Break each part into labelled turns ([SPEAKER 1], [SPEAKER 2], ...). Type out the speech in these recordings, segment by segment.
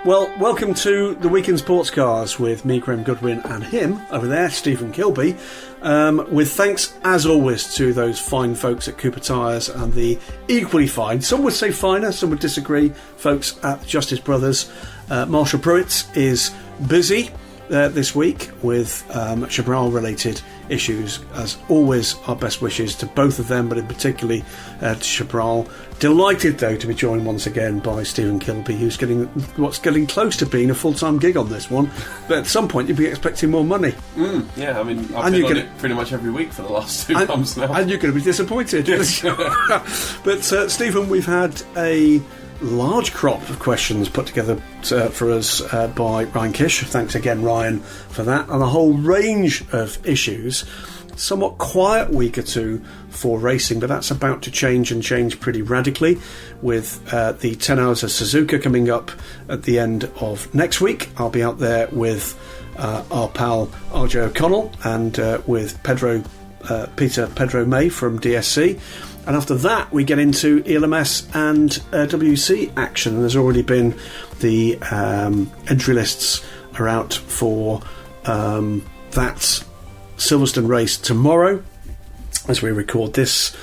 [SPEAKER 1] Well, welcome to the Week in Sports Cars with me, Graham Goodwin, and him, over there, Stephen Kilbey. With thanks, as always, to those fine folks at Cooper Tyres and the equally fine, some would say finer, some would disagree, folks at Justice Brothers. Marshall Pruett is busy this week with Chaparral-related issues. As always, our best wishes to both of them, but in particularly to Chaparral. Delighted, though, to be joined once again by Stephen Kilbey, who's getting close to being a full-time gig on this one. But at some point, you'd be expecting more money.
[SPEAKER 2] Yeah, I mean, I've been on it pretty much every week for the last 2 months now.
[SPEAKER 1] And you're going to be disappointed.
[SPEAKER 2] Yes.
[SPEAKER 1] But, Stephen, we've had a large crop of questions put together for us by Ryan Kish. Thanks again, Ryan, for that. And a whole range of issues. Somewhat quiet week or two for racing, but that's about to change, and change pretty radically, with the 10 Hours of Suzuka coming up at the end of next week. I'll be out there with our pal RJ O'Connell and with Pedro May from DSC. And after that, we get into ELMS and WC action. There's already been the entry lists are out for that Silverstone race tomorrow, as we record this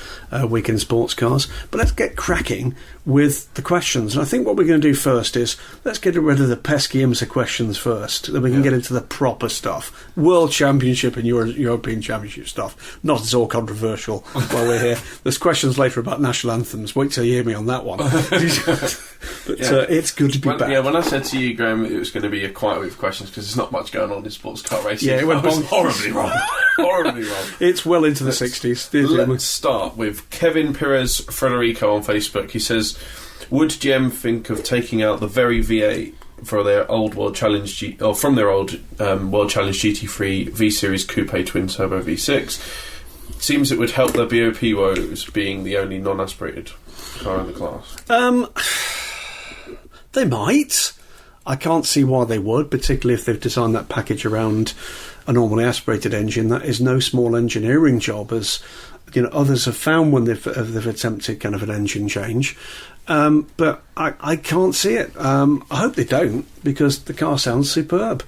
[SPEAKER 1] Week in Sports Cars. But let's get cracking with the questions. And I think what we're going to do first is let's get rid of the pesky IMSA questions first, then we can get into the proper stuff. World Championship and European Championship stuff. Not at all controversial while we're here. There's questions later about national anthems. Wait till you hear me on that one. But it's good to be back.
[SPEAKER 2] Yeah, when I said to you, Graham, it was going to be a quiet week of questions because there's not much going on in sports car racing.
[SPEAKER 1] Yeah, it went
[SPEAKER 2] horribly wrong. Horribly wrong.
[SPEAKER 1] It's well into the 60s.
[SPEAKER 2] Let's start with Kevin Perez Frederico on Facebook. He says, would GM think of taking out the very V8 for their old World Challenge from their old World Challenge GT3 V Series Coupe twin turbo V6? Seems it would help their BOP woes, being the only non-aspirated car in the class.
[SPEAKER 1] They might. I can't see why they would, particularly if they've designed that package around a normally aspirated engine. That is no small engineering job, as you know others have found when they've attempted kind of an engine change. But I can't see it. I hope they don't, because the car sounds superb.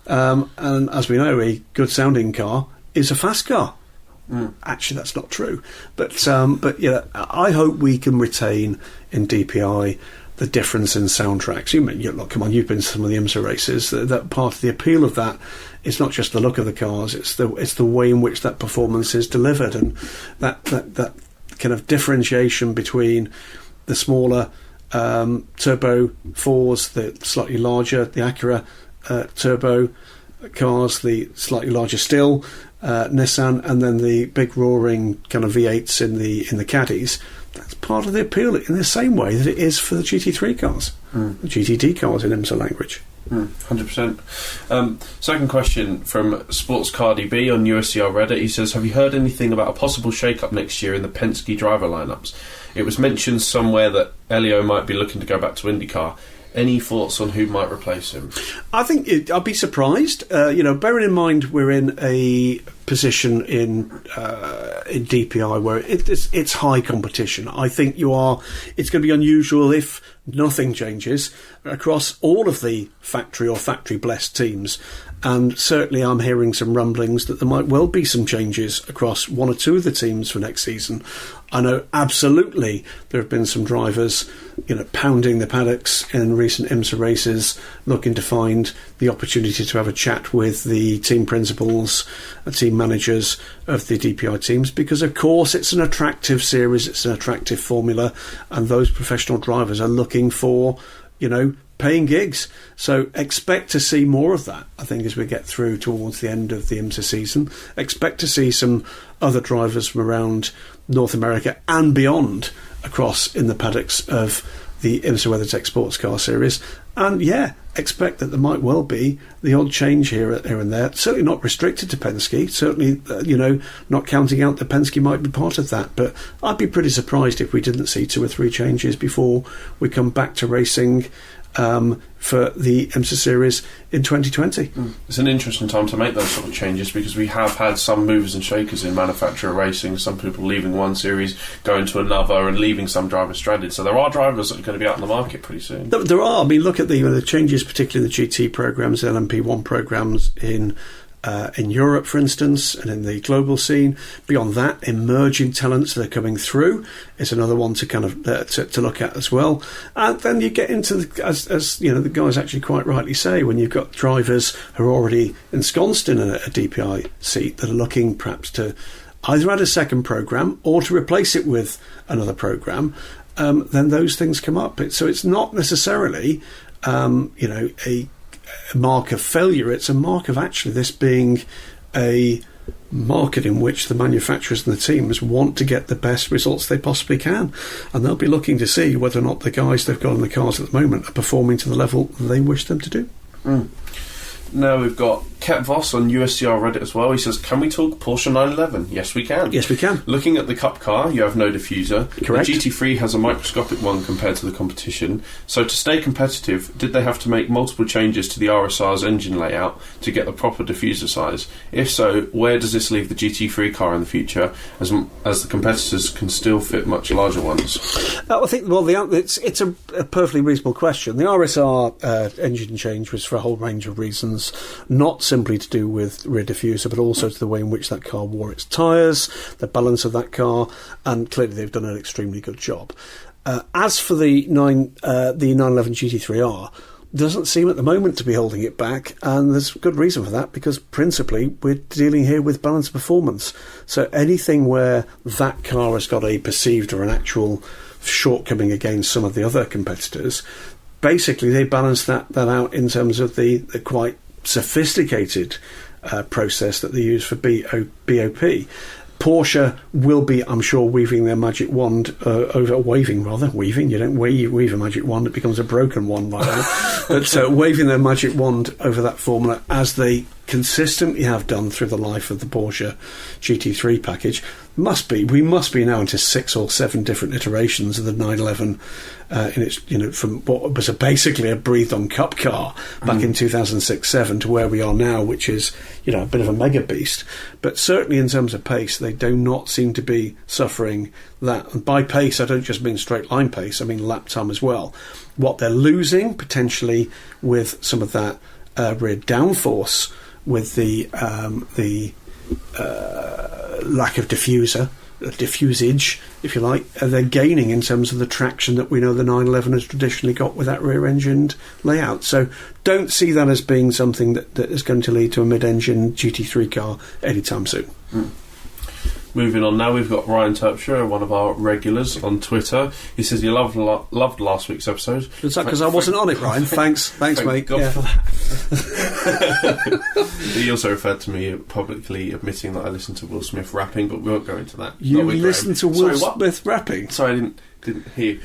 [SPEAKER 1] And as we know, a good sounding car is a fast car. Actually, that's not true. But yeah, I hope we can retain in DPI the difference in soundtracks. Look, come on, you've been to some of the IMSA races. That part of the appeal of that is not just the look of the cars; it's the way in which that performance is delivered, and that kind of differentiation between the smaller turbo 4s, the slightly larger, the Acura turbo cars, the slightly larger still Nissan, and then the big roaring kind of V8s in the caddies. That's part of the appeal in the same way that it is for the GT3 cars, the GTD cars in IMSA language.
[SPEAKER 2] 100%. Second question from Sports Cardi B on USCR Reddit. He says, have you heard anything about a possible shake-up next year in the Penske driver lineups? It was mentioned somewhere that Elio might be looking to go back to IndyCar. Any thoughts on who might replace him?
[SPEAKER 1] I think I'd be surprised. Bearing in mind we're in a position in DPI where it's high competition. I think it's going to be unusual if nothing changes across all of the factory or factory-blessed teams. And certainly I'm hearing some rumblings that there might well be some changes across one or two of the teams for next season. I know absolutely there have been some drivers, pounding the paddocks in recent IMSA races, looking to find the opportunity to have a chat with the team principals, team managers of the DPI teams, because of course it's an attractive series, it's an attractive formula, and those professional drivers are looking for, paying gigs. So expect to see more of that, I think, as we get through towards the end of the IMSA season. Expect to see some other drivers from around North America and beyond across in the paddocks of the IMSA WeatherTech Sports Car Series. And yeah, expect that there might well be the odd change here and there. Certainly not restricted to Penske. Certainly, not counting out that Penske might be part of that. But I'd be pretty surprised if we didn't see 2 or 3 changes before we come back to racing for the IMSA series in 2020.
[SPEAKER 2] It's an interesting time to make those sort of changes, because we have had some movers and shakers in manufacturer racing, some people leaving one series, going to another, and leaving some drivers stranded. So there are drivers that are going to be out in the market pretty soon.
[SPEAKER 1] There are. I mean, look at the changes, particularly in the GT programs, LMP1 programs in Europe, for instance, and in the global scene. Beyond that, emerging talents that are coming through is another one to kind of to look at as well. And then you get into as you know, the guys actually quite rightly say, when you've got drivers who are already ensconced in a DPI seat that are looking perhaps to either add a second program or to replace it with another program, then those things come up. So it's not necessarily a mark of failure. It's a mark of actually this being a market in which the manufacturers and the teams want to get the best results they possibly can, and they'll be looking to see whether or not the guys they've got in the cars at the moment are performing to the level they wish them to do.
[SPEAKER 2] Now we've got Ket Voss on USCR Reddit as well. He says, can we talk Porsche 911? Yes, we can.
[SPEAKER 1] Yes, we can.
[SPEAKER 2] Looking at the Cup car, you have no diffuser.
[SPEAKER 1] Correct.
[SPEAKER 2] The GT3 has a microscopic one compared to the competition. So to stay competitive, did they have to make multiple changes to the RSR's engine layout to get the proper diffuser size? If so, where does this leave the GT3 car in the future, as the competitors can still fit much larger ones?
[SPEAKER 1] I think, it's a perfectly reasonable question. The RSR engine change was for a whole range of reasons, not simply to do with rear diffuser, but also to the way in which that car wore its tyres, the balance of that car, and clearly they've done an extremely good job. As for the 911 Gt3 R, doesn't seem at the moment to be holding it back, and there's good reason for that, because principally we're dealing here with balance of performance. So anything where that car has got a perceived or an actual shortcoming against some of the other competitors, basically they balance that out in terms of the quite sophisticated process that they use for BOP. Porsche will be, I'm sure, waving their magic wand waving, you don't wave a magic wand, it becomes a broken one by now, but waving their magic wand over that formula, as they consistently have done through the life of the Porsche GT3 package. We must be now into 6 or 7 different iterations of the 911 in its, from what was basically a breathed-on Cup car back in 2006-7 to where we are now, which is a bit of a mega beast. But certainly in terms of pace, they do not seem to be suffering that. And by pace, I don't just mean straight line pace; I mean lap time as well. What they're losing potentially with some of that rear downforce, with the lack of diffusage, if you like, they're gaining in terms of the traction that we know the 911 has traditionally got with that rear-engined layout. So don't see that as being something that is going to lead to a mid-engine GT3 car anytime soon.
[SPEAKER 2] Moving on now, we've got Ryan Terpstra, one of our regulars on Twitter. He says he loved last week's episode.
[SPEAKER 1] Is that because I wasn't on it, Ryan? Thanks,
[SPEAKER 2] Thank
[SPEAKER 1] mate.
[SPEAKER 2] God for that. He also referred to me publicly admitting that I listened to Will Smith rapping, but we won't go into that.
[SPEAKER 1] You listened to Will Smith rapping?
[SPEAKER 2] Sorry, I didn't hear you.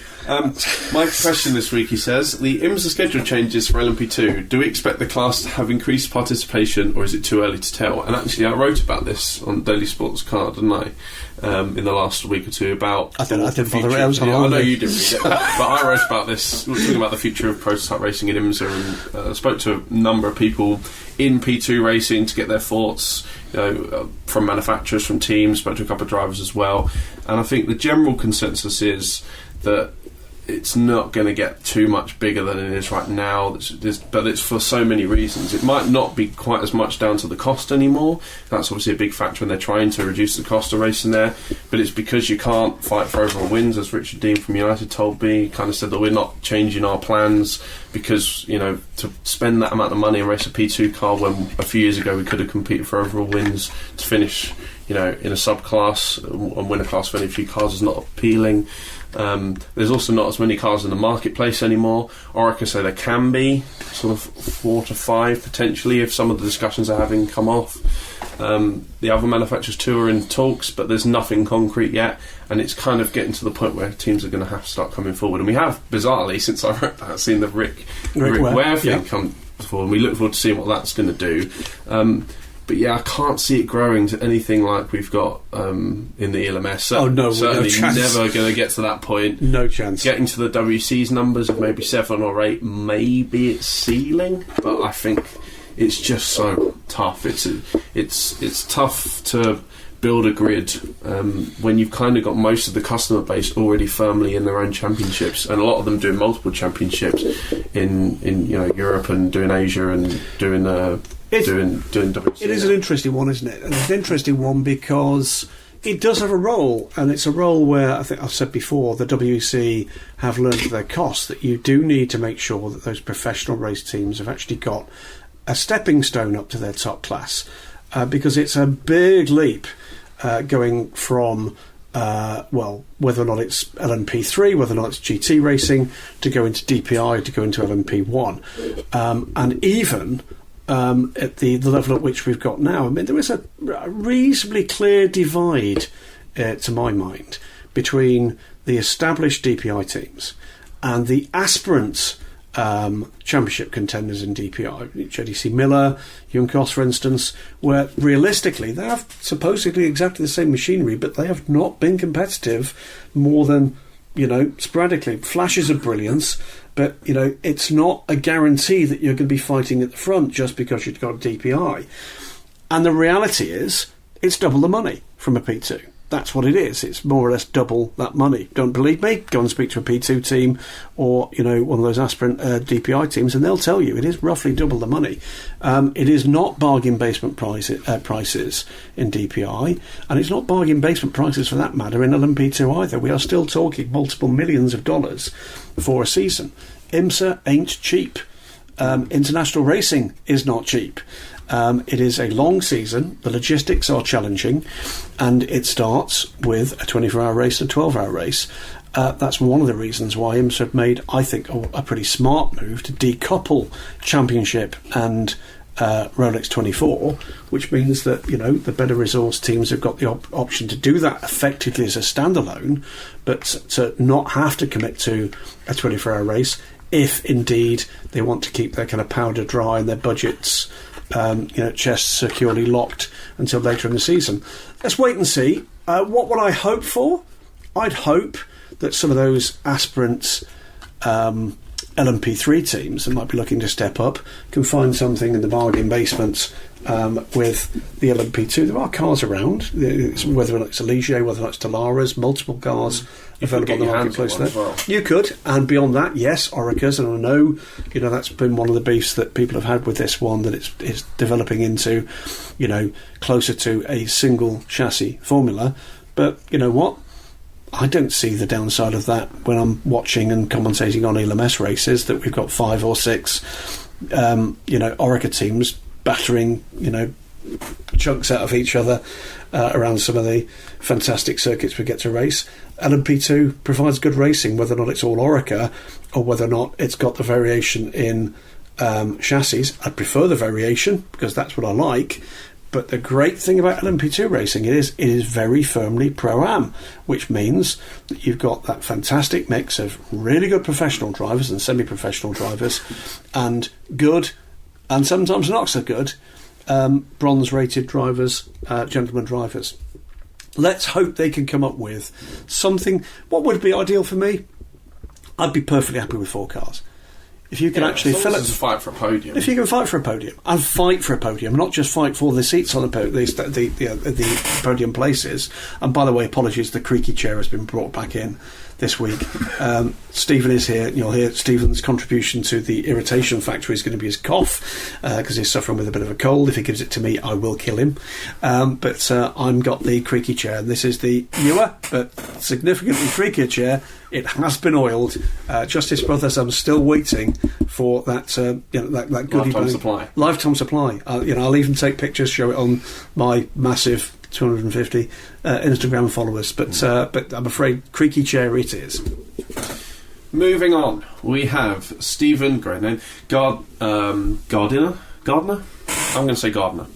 [SPEAKER 2] My question this week, he says, the IMSA schedule changes for LMP2. Do we expect the class to have increased participation, or is it too early to tell? And actually, I wrote about this on Daily Sports Car, didn't I? In the last week or two about... I didn't bother it. I know you didn't read it, but I wrote about this, talking about the future of prototype racing in IMSA, and spoke to a number of people in P2 racing to get their thoughts, from manufacturers, from teams, spoke to a couple of drivers as well. And I think the general consensus is that it's not going to get too much bigger than it is right now, but it's for so many reasons. It might not be quite as much down to the cost anymore. That's obviously a big factor, and they're trying to reduce the cost of racing there, but it's because you can't fight for overall wins, as Richard Dean from United told me. He kind of said that we're not changing our plans because, to spend that amount of money and race a P2 car when a few years ago we could have competed for overall wins to finish in a subclass and win a class for any few cars is not appealing. There's also not as many cars in the marketplace anymore, or I could say there can be sort of 4 to 5 potentially if some of the discussions are having come off. The other manufacturers too are in talks, but there's nothing concrete yet, and it's kind of getting to the point where teams are going to have to start coming forward. And we have, bizarrely, since I wrote that, seen the Rick Ware thing come forward, and we look forward to seeing what that's going to do. But yeah, I can't see it growing to anything like we've got in the LMS.
[SPEAKER 1] No chance.
[SPEAKER 2] Never going to get to that point.
[SPEAKER 1] No chance.
[SPEAKER 2] Getting to the WC's numbers of maybe 7 or 8, maybe it's ceiling, but I think it's just so tough. It's tough to build a grid when you've kind of got most of the customer base already firmly in their own championships, and a lot of them doing multiple championships in Europe and doing Asia and doing WC.
[SPEAKER 1] It is an interesting one, isn't it? And it's an interesting one because it does have a role, and it's a role where I think I've said before the WC have learned at their cost that you do need to make sure that those professional race teams have actually got a stepping stone up to their top class, because it's a big leap going from whether or not it's LMP3, whether or not it's GT racing, to go into DPI, to go into LMP1, and even at the level at which we've got now. I mean, there is a reasonably clear divide, to my mind, between the established DPI teams and the aspirant championship contenders in DPI, JDC Miller, Junkos, for instance, where realistically they have supposedly exactly the same machinery, but they have not been competitive more than, sporadically. Flashes of brilliance, but, it's not a guarantee that you're going to be fighting at the front just because you've got a DPI. And the reality is, it's double the money from a P2. That's what it is. It's more or less double that money. Don't believe me? Go and speak to a P2 team or, one of those aspirant DPI teams, and they'll tell you it is roughly double the money. It is not bargain basement prices in DPI, and it's not bargain basement prices for that matter in LMP2 either. We are still talking multiple millions of dollars for a season. IMSA ain't cheap. International racing is not cheap. It is a long season, the logistics are challenging, and it starts with a 24-hour race and a 12-hour race. That's one of the reasons why IMSA have made, I think, a pretty smart move to decouple Championship and Rolex 24, which means that, the better resourced teams have got the option to do that effectively as a standalone, but to not have to commit to a 24-hour race if, indeed, they want to keep their kind of powder dry and their budgets chests securely locked until later in the season. Let's wait and see. What would I hope for? I'd hope that some of those aspirants LMP3 teams that might be looking to step up can find something in the bargain basements with the LMP2. There are cars around, whether or not it's a Ligier, whether or not it's Dalara's, multiple cars available in the marketplace there. Well. You could, and beyond that, yes, Orica's, and I know, that's been one of the beefs that people have had with this one, that it's developing into, closer to a single chassis formula. But you know what? I don't see the downside of that when I'm watching and commentating on LMS races, that we've got 5 or 6, Orica teams battering, chunks out of each other around some of the fantastic circuits we get to race. LMP2 provides good racing, whether or not it's all Orica or whether or not it's got the variation in chassis. I prefer the variation because that's what I like. But the great thing about LMP2 racing it is very firmly Pro-Am, which means that you've got that fantastic mix of really good professional drivers and semi-professional drivers and good, and sometimes not so good, bronze-rated drivers, gentleman drivers. Let's hope they can come up with something. What would be ideal for me? I'd be perfectly happy with 4 cars. If you can actually fill it,
[SPEAKER 2] fight for a podium.
[SPEAKER 1] If you can fight for a podium and fight for a podium, not just fight for the seats on the podium places. And by the way, apologies, the creaky chair has been brought back in this week. Stephen is here. You'll hear Stephen's contribution to the irritation factor is going to be his cough, because he's suffering with a bit of a cold. If he gives it to me, I will kill him. But I've got the creaky chair, and this is the newer but significantly creakier chair. It has been oiled. Justice Brothers, I'm still waiting for that. That goodie
[SPEAKER 2] lifetime
[SPEAKER 1] bag.
[SPEAKER 2] Supply.
[SPEAKER 1] Lifetime supply. I'll even take pictures, show it on my massive 250 Instagram followers. But I'm afraid creaky chair it is.
[SPEAKER 2] Moving on, we have Stephen, great name, Gardner. I'm going to say Gardner.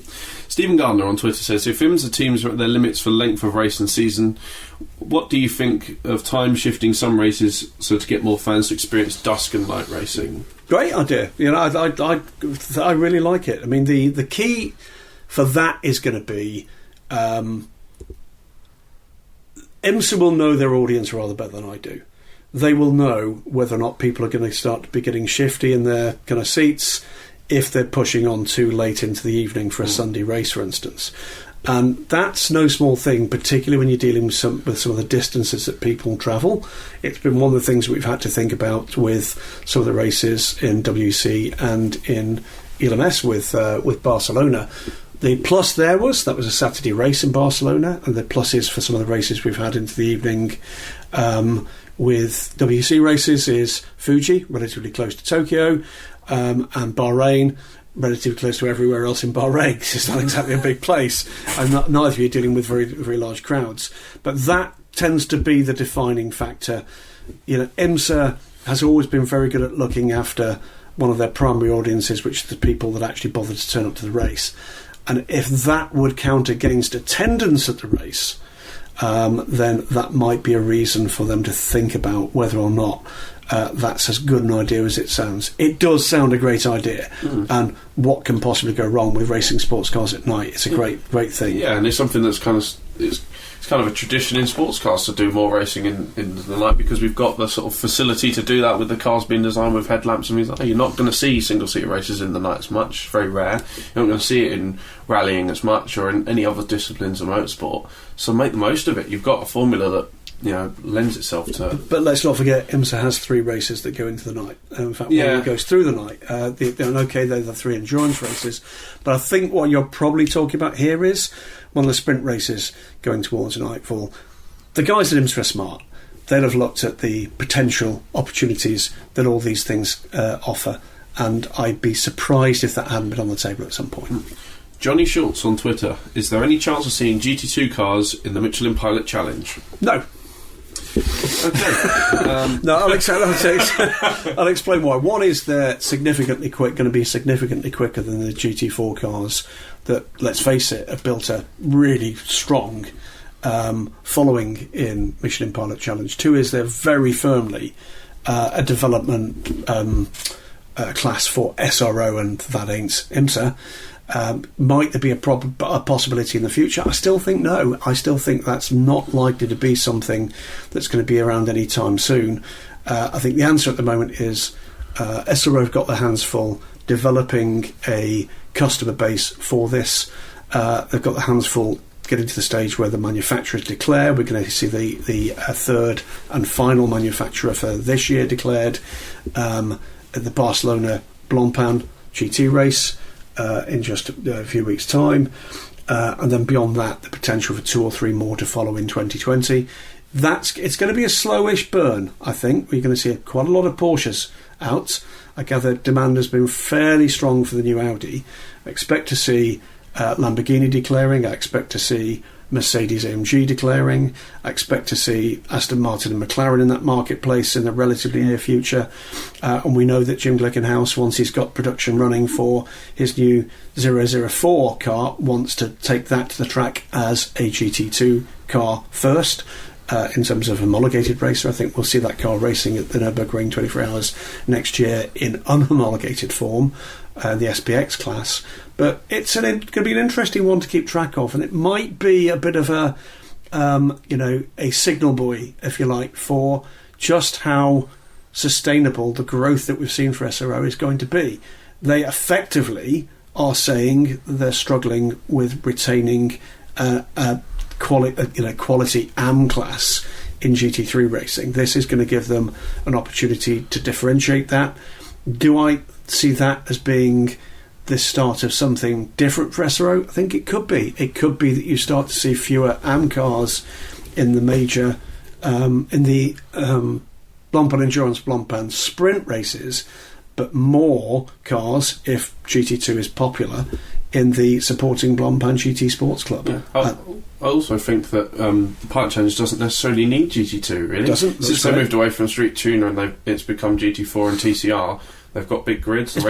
[SPEAKER 2] Stephen Gardner on Twitter says, if IMSA teams are at their limits for length of race and season, what do you think of time shifting some races so to get more fans to experience dusk and night racing?
[SPEAKER 1] Great idea. I really like it. I mean, the key for that is going to be IMSA will know their audience rather better than I do. They will know whether or not people are going to start to be getting shifty in their kind of seats if they're pushing on too late into the evening for a Sunday race, for instance. And that's no small thing, particularly when you're dealing with some of the distances that people travel. It's been one of the things we've had to think about with some of the races in WC and in ELMS with Barcelona. The plus that was a Saturday race in Barcelona, and the pluses for some of the races we've had into the evening with WC races is Fuji, relatively close to Tokyo, and Bahrain, relatively close to everywhere else in Bahrain, because it's not exactly a big place, and neither of you are dealing with very, very large crowds. But that tends to be the defining factor. You know, IMSA has always been very good at looking after one of their primary audiences, which is the people that actually bother to turn up to the race. And if that would count against attendance at the race, then that might be a reason for them to think about whether or not that's as good an idea as it sounds. It does sound a great idea, and what can possibly go wrong with racing sports cars at night? It's a great thing.
[SPEAKER 2] Yeah, and it's something that's it's kind of a tradition in sports cars to do more racing in the night, because we've got the sort of facility to do that with the cars being designed with headlamps and things like that. You're not going to see single-seater races in the night as much, very rare. You're not going to see it in rallying as much or in any other disciplines of motorsport. So make the most of it. You've got a formula that, you know, lends itself to.
[SPEAKER 1] But let's not forget, IMSA has 3 races that go into the night. In fact, one goes through the night. They're the 3 endurance races. But I think what you're probably talking about here is one of the sprint races going towards nightfall. The guys at IMSA are smart. They'd have looked at the potential opportunities that all these things offer, and I'd be surprised if that hadn't been on the table at some point.
[SPEAKER 2] Johnny Schultz on Twitter: is there any chance of seeing GT2 cars in the Michelin Pilot Challenge?
[SPEAKER 1] No.
[SPEAKER 2] Okay.
[SPEAKER 1] No, I'll explain why. One is they're going to be significantly quicker than the GT4 cars that, let's face it, have built a really strong following in Michelin Pilot Challenge. 2 is they're very firmly a development class for SRO, and that ain't IMSA. Might there be a possibility in the future? I still think no. I still think that's not likely to be something that's going to be around any time soon. I think the answer at the moment is SRO have got their hands full developing a customer base for this. They've got their hands full getting to the stage where the manufacturers declare. We're going to see the third and final manufacturer for this year declared at the Barcelona Blancpain GT race in just a few weeks' time, and then beyond that, the potential for 2 or 3 more to follow in 2020. It's going to be a slowish burn, I think. We're going to see quite a lot of Porsches out. I gather demand has been fairly strong for the new Audi. I expect to see Lamborghini declaring. I expect to see Mercedes-AMG declaring. I expect to see Aston Martin and McLaren in that marketplace in the relatively near future. And we know that Jim Glickenhaus, once he's got production running for his new 004 car, wants to take that to the track as a GT2 car first. In terms of homologated racer, I think we'll see that car racing at the Nürburgring 24 Hours next year in unhomologated form, the SPX class. But it's going to be an interesting one to keep track of, and it might be a bit of a signal buoy, if you like, for just how sustainable the growth that we've seen for SRO is going to be. They effectively are saying they're struggling with retaining quality AM class in GT3 racing. This is going to give them an opportunity to differentiate that. Do I see that as being the start of something different for SRO? I think it could be. It could be that you start to see fewer AM cars in the major in the Blancpain Endurance, Blancpain Sprint races, but more cars, if GT2 is popular, in the supporting Blancpain GT Sports Club.
[SPEAKER 2] Yeah. I also think that the Pilot Challenge doesn't necessarily need GT2, really.
[SPEAKER 1] Doesn't.
[SPEAKER 2] Since they moved away from Street Tuner and it's become GT4 and TCR, they've got big grids. The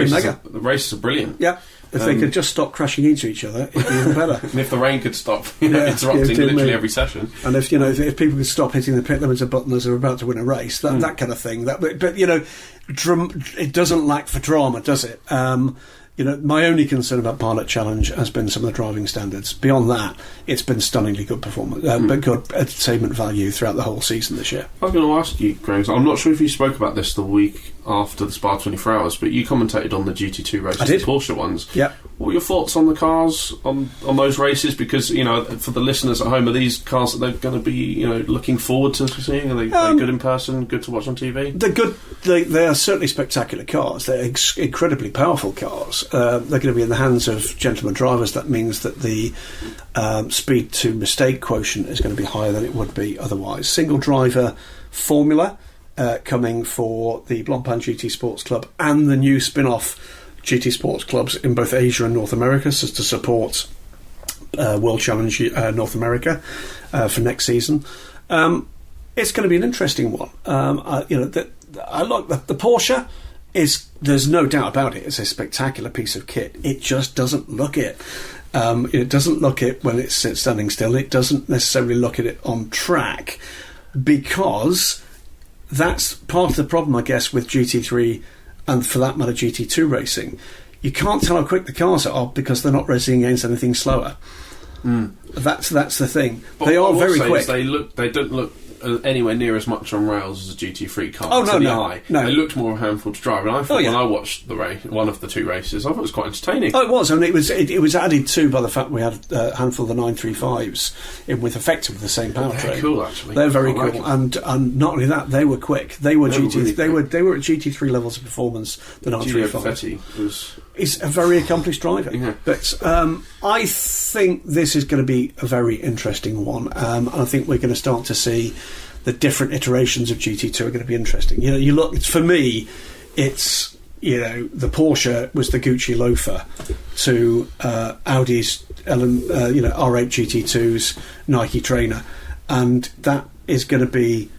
[SPEAKER 2] races are brilliant.
[SPEAKER 1] Yeah. If they could just stop crashing into each other, it'd be even better.
[SPEAKER 2] And if the rain could stop interrupting literally every session.
[SPEAKER 1] And if people could stop hitting the pit limiter button as they're about to win a race, that kind of thing. It doesn't lack for drama, does it? My only concern about Pilot Challenge has been some of the driving standards. Beyond that, it's been stunningly good performance, but good entertainment value throughout the whole season this year.
[SPEAKER 2] I was going to ask you, Greg, I'm not sure if you spoke about this the week after the Spa 24 Hours, but you commentated on the GT2 races, the Porsche ones.
[SPEAKER 1] Yeah.
[SPEAKER 2] What were your thoughts on the cars, on those races? Because, for the listeners at home, are these cars that they're going to be, looking forward to seeing? Are they good in person, good to watch on TV?
[SPEAKER 1] They're good. They are certainly spectacular cars. They're incredibly powerful cars. They're going to be in the hands of gentlemen drivers. That means that the speed to mistake quotient is going to be higher than it would be otherwise. Single driver formula coming for the Blancpain GT Sports Club and the new spin-off GT Sports Clubs in both Asia and North America, so to support World Challenge North America for next season. It's going to be an interesting one. I like the Porsche. There's no doubt about it. It's a spectacular piece of kit. It just doesn't look it. It doesn't look it when it's standing still. It doesn't necessarily look at it on track, because that's part of the problem, I guess, with GT3 and, for that matter, GT2 racing. You can't tell how quick the cars are because they're not racing against anything slower. That's the thing.
[SPEAKER 2] But
[SPEAKER 1] they are very quick.
[SPEAKER 2] They don't look anywhere near as much on rails as a GT3 car.
[SPEAKER 1] Oh, no,
[SPEAKER 2] to the
[SPEAKER 1] no,
[SPEAKER 2] eye.
[SPEAKER 1] no.
[SPEAKER 2] They looked more of a handful to drive, and I thought when I watched the race, one of the two races, I thought it was quite entertaining.
[SPEAKER 1] Oh, it was, and it was added to by the fact we had a handful of the 935s in with effectively the same powertrain.
[SPEAKER 2] They're cool, actually.
[SPEAKER 1] They're very cool, and not only that, they were quick. They were at GT3 levels of performance. The 935 is a very accomplished driver.
[SPEAKER 2] Yeah.
[SPEAKER 1] But I think this is going to be a very interesting one. And I think we're going to start to see the different iterations of GT2 are going to be interesting. You look, for me, it's the Porsche was the Gucci loafer to Audi's R8 GT2's Nike trainer, and that is going to be,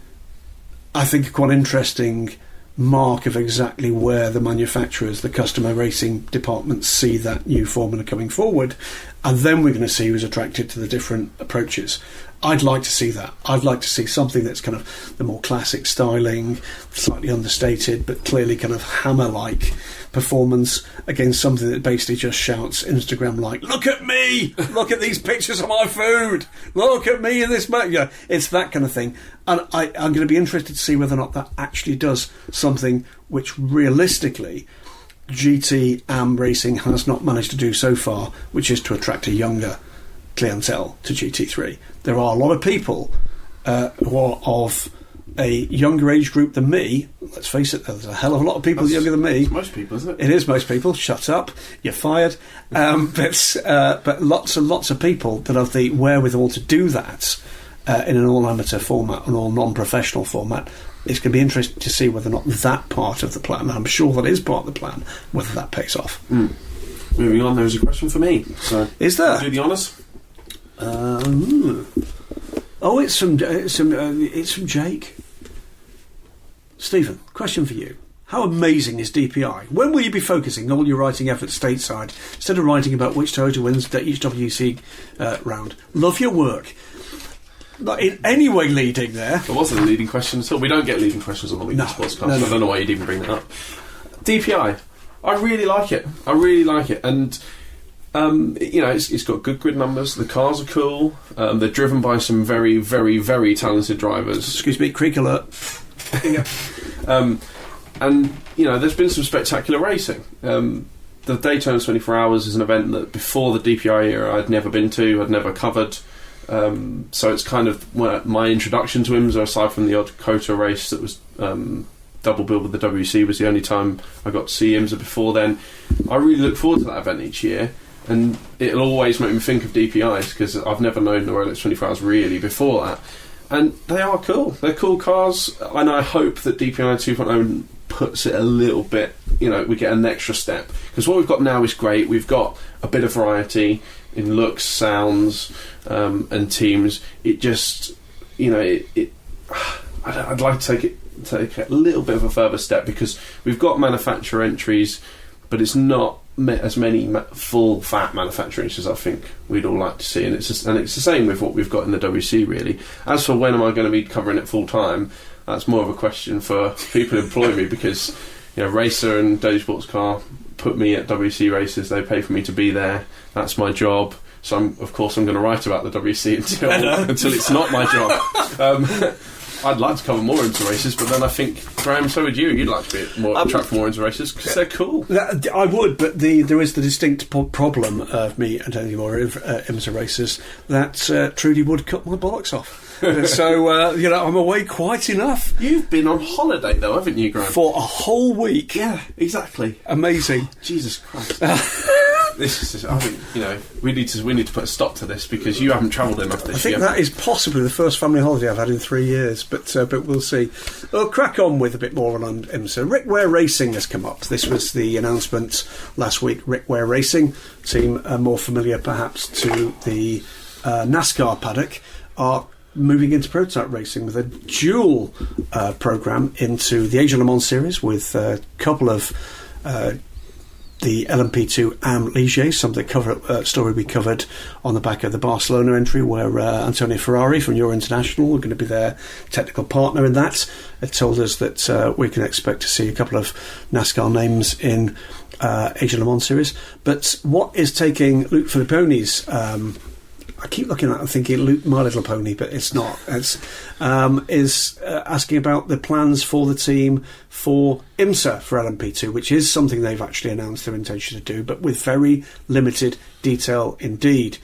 [SPEAKER 1] I think, quite interesting mark of exactly where the manufacturers, the customer racing departments, see that new formula coming forward, and then we're going to see who's attracted to the different approaches. I'd like to see that. I'd like to see something that's kind of the more classic styling, slightly understated, but clearly kind of hammer-like performance against something that basically just shouts Instagram-like, "Look at me! Look at these pictures of my food! Look at me in this..." It's that kind of thing. And I'm going to be interested to see whether or not that actually does something which realistically Gt3 racing has not managed to do so far, which is to attract a younger clientele to GT3. There are a lot of people who are of a younger age group than me. Let's face it, there's a hell of a lot of people younger than me.
[SPEAKER 2] It's most people, isn't it?
[SPEAKER 1] It is most people. Shut up, you're fired. But lots and lots of people that have the wherewithal to do that in an all-amateur format, an all-non-professional format. It's going to be interesting to see whether or not that part of the plan, and I'm sure that is part of the plan, whether that pays off.
[SPEAKER 2] Moving on, there's a question for me. So,
[SPEAKER 1] is there?
[SPEAKER 2] Do the honours.
[SPEAKER 1] It's from Jake. Stephen, question for you. How amazing is DPI? When will you be focusing all your writing efforts stateside instead of writing about which Toyota wins each WC round? Love your work. Not in any way leading there.
[SPEAKER 2] There wasn't a leading question at all. We don't get leading questions on the Weekly Sportscast. No. I don't know why you'd even bring that up. DPI. I really like it. And it's got good grid numbers. The cars are cool. They're driven by some very, very, very talented drivers.
[SPEAKER 1] Excuse me, creak alert.
[SPEAKER 2] And there's been some spectacular racing. The Daytona 24 Hours is an event that before the DPI era I'd never been to, I'd never covered. So it's kind of my introduction to IMSA, aside from the odd COTA race that was double billed with the WC, was the only time I got to see IMSA before then. I really look forward to that event each year, and it'll always make me think of DPIs because I've never known the Rolex 24 Hours really before that. And they are cool. They're cool cars, and I hope that DPI 2.0 puts it a little bit, we get an extra step. Because what we've got now is great. We've got a bit of variety in looks, sounds, and teams. It just, I'd like to take a little bit of a further step, because we've got manufacturer entries, but it's not as many full fat manufacturers as I think we'd all like to see, and it's the same with what we've got in the WC really. As for when am I going to be covering it full time, that's more of a question for people who employ me, because Racer and Daily Sports Car put me at WC races. They pay for me to be there. That's my job. So I'm going to write about the WC until it's not my job. I'd like to cover more IMSA races, but then I think, Graham, so would you. You'd like to be track more IMSA races because they're cool.
[SPEAKER 1] I would, but there is the distinct problem of me attending more IMSA races that Trudy would cut my bollocks off. So I'm away quite enough.
[SPEAKER 2] You've been on holiday though, haven't you, Graham?
[SPEAKER 1] For a whole week.
[SPEAKER 2] Yeah, exactly.
[SPEAKER 1] Amazing.
[SPEAKER 2] Jesus Christ. This is. I think we need to put a stop to this because you haven't travelled enough this year.
[SPEAKER 1] I think that is possibly the first family holiday I've had in 3 years, but we'll see. We'll crack on with a bit more on IMSA. Rick Ware Racing has come up. This was the announcement last week. Rick Ware Racing, team more familiar perhaps to the NASCAR paddock, are moving into prototype racing with a dual programme into the Age of Le Mans series with a couple of the LMP2 AM Ligier, story we covered on the back of the Barcelona entry, where Antonio Ferrari from Euro International are going to be their technical partner in that. It told us that we can expect to see a couple of NASCAR names in Age of Le Mans series. But what is taking Luke Filipponi's I keep looking at it and thinking Luke My Little Pony, but it's not. It's asking about the plans for the team for IMSA for LMP2, which is something they've actually announced their intention to do, but with very limited detail indeed.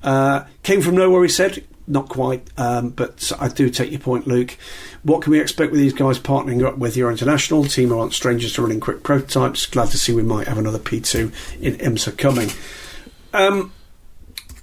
[SPEAKER 1] Came from nowhere, he said. Not quite, but I do take your point, Luke. What can we expect with these guys partnering up with Euro International? Team who aren't strangers to running quick prototypes. Glad to see we might have another P2 in IMSA coming.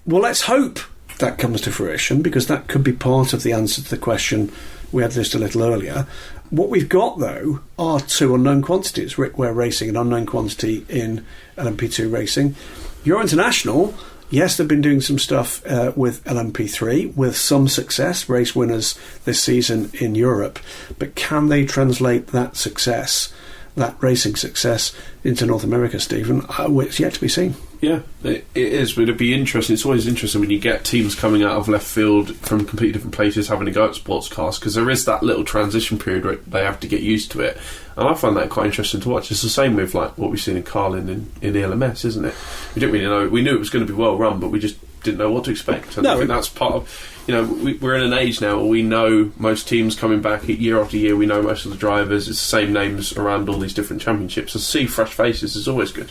[SPEAKER 1] Well, let's hope that comes to fruition, because that could be part of the answer to the question we had listed a little earlier. What we've got, though, are two unknown quantities. Rick Ware Racing, an unknown quantity in LMP2 racing. Euro International, yes, they've been doing some stuff with LMP3 with some success, race winners this season in Europe. But can they translate that success, that racing success, into North America, Stephen? It's yet to be seen.
[SPEAKER 2] Yeah, it is, but it'd be interesting. It's always interesting when you get teams coming out of left field from completely different places having to go at sports cars, because there is that little transition period where they have to get used to it, and I find that quite interesting to watch. It's the same with like what we've seen in Carlin in ELMS, isn't it? We didn't really know. We knew it was going to be well run, but we just didn't know what to expect. And I think that's part of, we're in an age now where we know most teams coming back year after year. We know most of the drivers. It's the same names around all these different championships. So to see fresh faces is always good.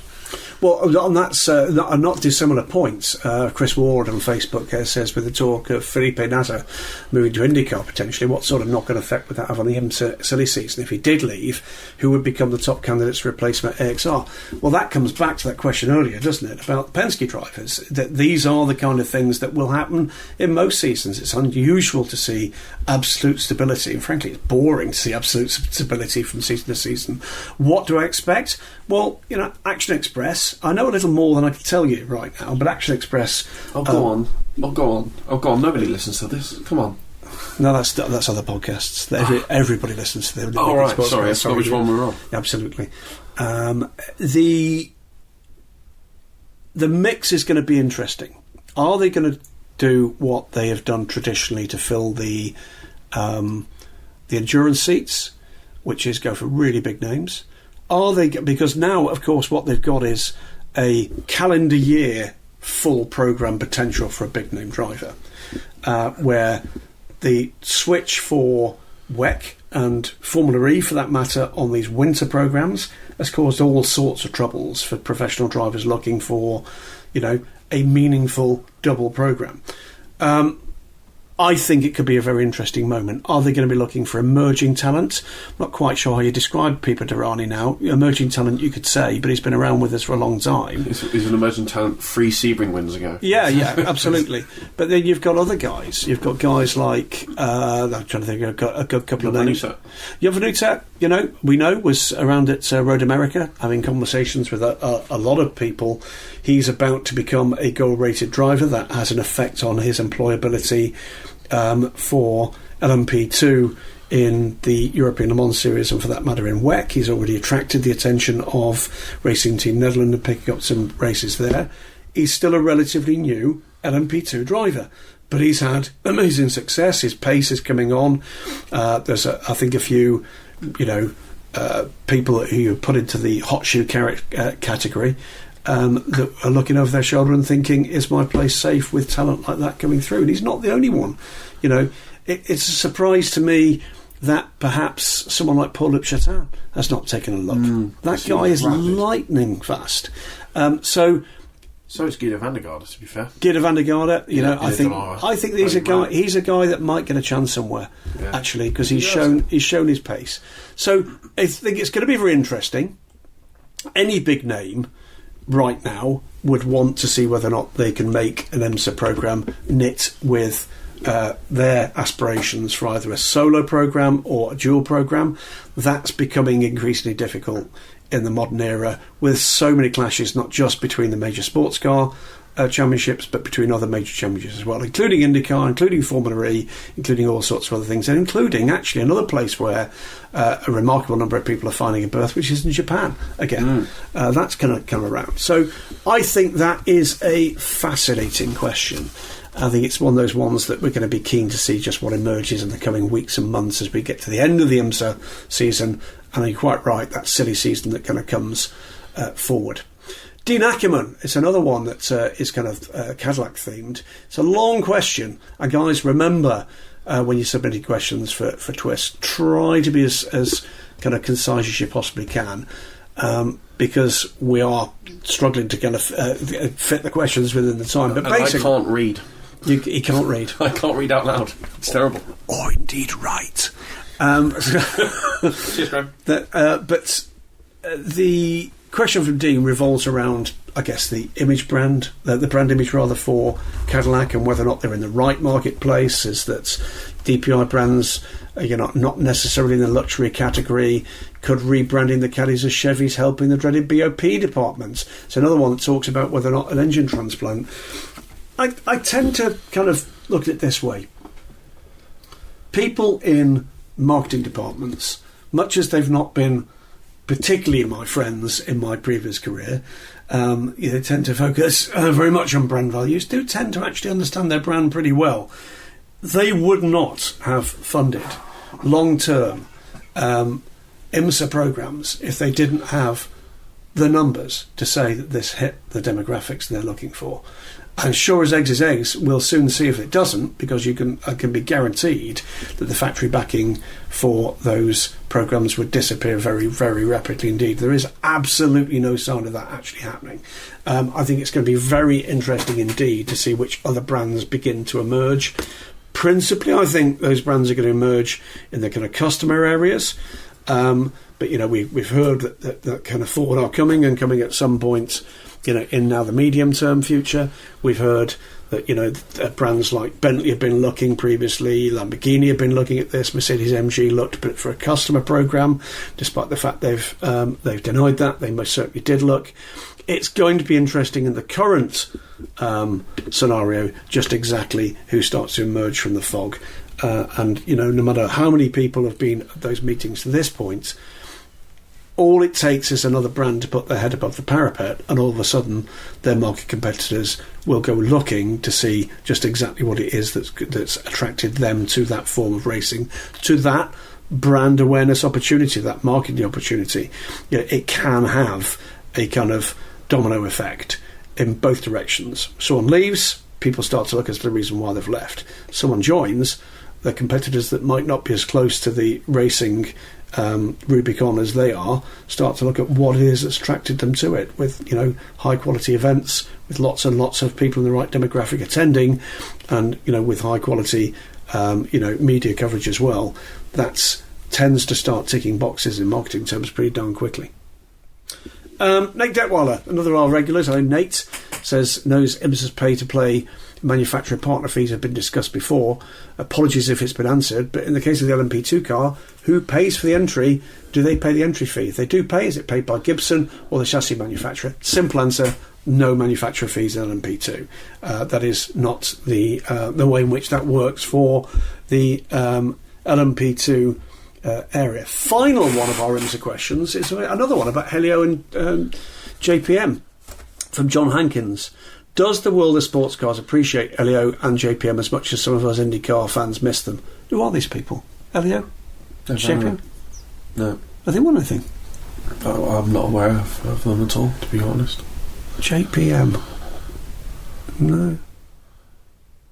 [SPEAKER 1] Well, on that not dissimilar points, Chris Ward on Facebook says, with the talk of Felipe Nasr moving to IndyCar potentially, what sort of knock-on effect would that have on the IMSA silly season? If he did leave, who would become the top candidates for replacement at AXR? Well, that comes back to that question earlier, doesn't it, about the Penske drivers, that these are the kind of things that will happen in most seasons. It's unusual to see absolute stability, and frankly it's boring to see absolute stability from season to season. What do I expect? Well, Action Express, I know a little more than I can tell you right now, but Action Express...
[SPEAKER 2] Go on. Nobody listens to this. Come on.
[SPEAKER 1] No, that's other podcasts. Everybody listens to them.
[SPEAKER 2] Oh, right. Sorry, that's not which one we're on.
[SPEAKER 1] Absolutely. The mix is going to be interesting. Are they going to do what they have done traditionally to fill the endurance seats, which is go for really big names? Are they, because now, of course, what they've got is a calendar year full programme potential for a big name driver, where the switch for WEC and Formula E, for that matter, on these winter programmes has caused all sorts of troubles for professional drivers looking for, a meaningful double programme. I think it could be a very interesting moment. Are they going to be looking for emerging talent? I'm not quite sure how you describe Pipo Derani now. Emerging talent, you could say, but he's been around with us for a long time.
[SPEAKER 2] He's an emerging talent 3 Sebring wins ago.
[SPEAKER 1] Yeah, absolutely. But then you've got other guys. You've got guys like, I'm trying to think, I've got a good couple of names. Jovanuta, we know, was around at Road America, having conversations with a lot of people. He's about to become a goal-rated driver. That has an effect on his employability for LMP2 in the European Le Mans Series, and for that matter in WEC. He's already attracted the attention of Racing Team Netherlands and picking up some races there. He's still a relatively new LMP2 driver, but he's had amazing success. His pace is coming on. There's I think a few people who you put into the hot shoe category that are looking over their shoulder and thinking, is my place safe with talent like that coming through? And he's not the only one. You know, it's a surprise to me that perhaps someone like Paul Lipchatin has not taken a look. That guy is lightning fast. So
[SPEAKER 2] is Guido van der Garde, to be fair.
[SPEAKER 1] Guido van der Garde, I think he's a guy that might get a chance somewhere, actually, because he's shown his pace. So I think it's going to be very interesting. Any big name right now would want to see whether or not they can make an IMSA programme knit with their aspirations for either a solo programme or a dual programme. That's becoming increasingly difficult in the modern era, with so many clashes, not just between the major sports car championships, but between other major championships as well, including IndyCar, including Formula E, including all sorts of other things, and including actually another place where a remarkable number of people are finding a berth, which is in Japan again. That's going to come around. So I think that is a fascinating question. I think it's one of those ones that we're going to be keen to see just what emerges in the coming weeks and months as we get to the end of the IMSA season. And you're quite right, that silly season that kind of comes forward. Dean Ackerman is another one that is kind of Cadillac themed. It's a long question. And guys, remember when you're submitting questions for Twist, try to be as kind of concise as you possibly can. Because we are struggling to kind of fit the questions within the time. But basically,
[SPEAKER 2] I can't read.
[SPEAKER 1] He can't read.
[SPEAKER 2] I can't read out loud. It's terrible.
[SPEAKER 1] Or indeed write.
[SPEAKER 2] Cheers, Graham.
[SPEAKER 1] But the question from Dean revolves around, I guess, the image brand, the brand image rather, for Cadillac, and whether or not they're in the right marketplace. Is that DPI brands are not necessarily in the luxury category? Could rebranding the Caddies as Chevys helping the dreaded BOP departments? It's another one that talks about whether or not an engine transplant. I tend to kind of look at it this way. People in marketing departments, much as they've not been particularly my friends in my previous career, they tend to focus very much on brand values, do tend to actually understand their brand pretty well. They would not have funded long-term IMSA programmes if they didn't have the numbers to say that this hit the demographics they're looking for. And sure as eggs is eggs, we'll soon see if it doesn't, because you can be guaranteed that the factory backing for those programmes would disappear very, very rapidly indeed. There is absolutely no sign of that actually happening. I think it's going to be very interesting indeed to see which other brands begin to emerge. Principally, I think those brands are going to emerge in the kind of customer areas. But, we've heard that kind of Ford are coming at some point, in now the medium-term future. We've heard that, brands like Bentley have been looking previously, Lamborghini have been looking at this, Mercedes-AMG looked, but for a customer programme, despite the fact they've denied that, they most certainly did look. It's going to be interesting in the current scenario just exactly who starts to emerge from the fog. And, no matter how many people have been at those meetings to this point, all it takes is another brand to put their head above the parapet, and all of a sudden their market competitors will go looking to see just exactly what it is that's attracted them to that form of racing, to that brand awareness opportunity, that marketing opportunity. It can have a kind of domino effect in both directions. Someone leaves, people start to look as to the reason why they've left. Someone joins, the competitors that might not be as close to the racing Rubicon as they are start to look at what it is that's attracted them to it, with high quality events, with lots and lots of people in the right demographic attending, and with high quality media coverage as well. That tends to start ticking boxes in marketing terms pretty darn quickly. Nate Detweiler, another of our regulars. Nate knows IMSA's pay-to-play manufacturer partner fees have been discussed before. Apologies if it's been answered, but in the case of the LMP2 car, who pays for the entry? Do they pay the entry fee? If they do pay, is it paid by Gibson or the chassis manufacturer? Simple answer, no manufacturer fees in LMP2. That is not the way in which that works for the LMP2 area. Final one of our IMSA questions is another one about Helio and JPM from John Hankins. Does the world of sports cars appreciate Helio and JPM as much as some of us IndyCar fans miss them? Who are these people? Helio? JPM?
[SPEAKER 2] No.
[SPEAKER 1] Have they won anything?
[SPEAKER 2] Oh, I'm not aware of them at all, to be honest.
[SPEAKER 1] JPM. No.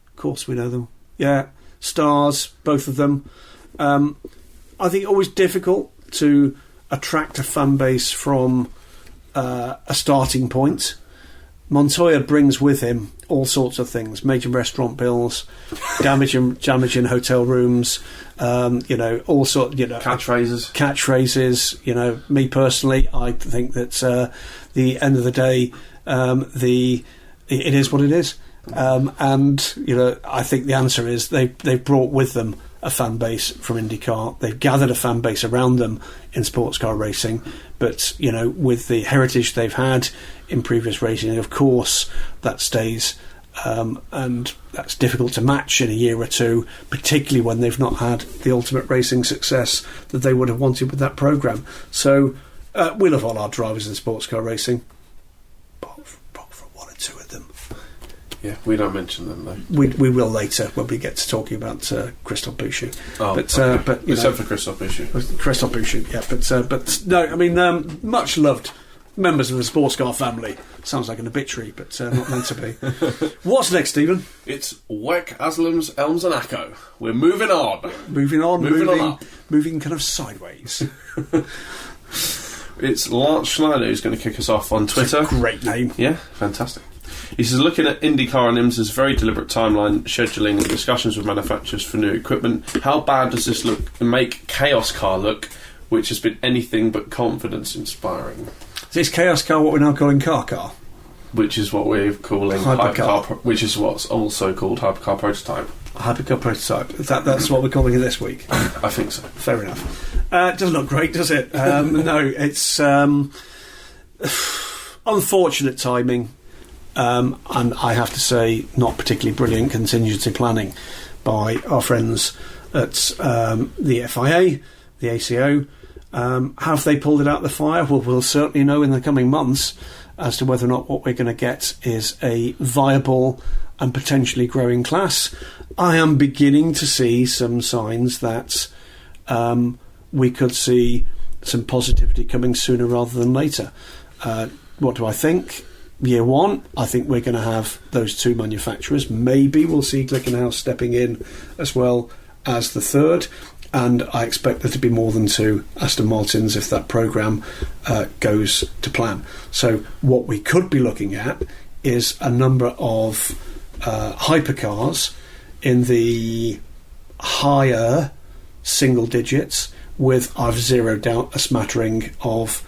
[SPEAKER 1] Of course we know them. Yeah. Stars, both of them. I think always difficult to attract a fan base from a starting point. Montoya brings with him all sorts of things: major restaurant bills, damage in hotel rooms, all sorts, catchphrases. Me personally, I think that the end of the day, it is what it is, and I think the answer is they've brought with them a fan base from IndyCar. They've gathered a fan base around them in sports car racing, but with the heritage they've had in previous racing, of course that stays, and that's difficult to match in a year or two, particularly when they've not had the ultimate racing success that they would have wanted with that programme. So we love all our drivers in sports car racing, apart from one or two of them.
[SPEAKER 2] Yeah, we don't mention them though.
[SPEAKER 1] We will later when we get to talking about Christophe Boucher.
[SPEAKER 2] But except for Christophe Boucher.
[SPEAKER 1] Christophe Boucher, yeah. But no, I mean, much loved members of the sports car family. Sounds like an obituary, but not meant to be. What's next, Stephen?
[SPEAKER 2] It's WEC, Aslam's, Elms and Acco. We're moving on.
[SPEAKER 1] Moving kind of sideways.
[SPEAKER 2] It's Lance Schneider who's going to kick us off on Twitter.
[SPEAKER 1] That's a great name.
[SPEAKER 2] Yeah, fantastic. He says, looking at IndyCar and IMSA's very deliberate timeline, scheduling and discussions with manufacturers for new equipment, how bad does this make Chaos Car look, which has been anything but confidence inspiring?
[SPEAKER 1] Is Chaos Car what we're now calling Car?
[SPEAKER 2] Which is what we're calling Hypercar, which is what's also called Hypercar Prototype.
[SPEAKER 1] Hypercar Prototype. That's what we're calling it this week?
[SPEAKER 2] I think so.
[SPEAKER 1] Fair enough. It doesn't look great, does it? No, it's unfortunate timing. And I have to say, not particularly brilliant contingency planning by our friends at the FIA, the ACO. Have they pulled it out of the fire? Well, we'll certainly know in the coming months as to whether or not what we're going to get is a viable and potentially growing class. I am beginning to see some signs that we could see some positivity coming sooner rather than later. What do I think? Year one, I think we're going to have those two manufacturers. Maybe we'll see Glickenhaus stepping in as well as the third, and I expect there to be more than two Aston Martins if that programme goes to plan. So what we could be looking at is a number of hypercars in the higher single digits with, I've zeroed out, a smattering of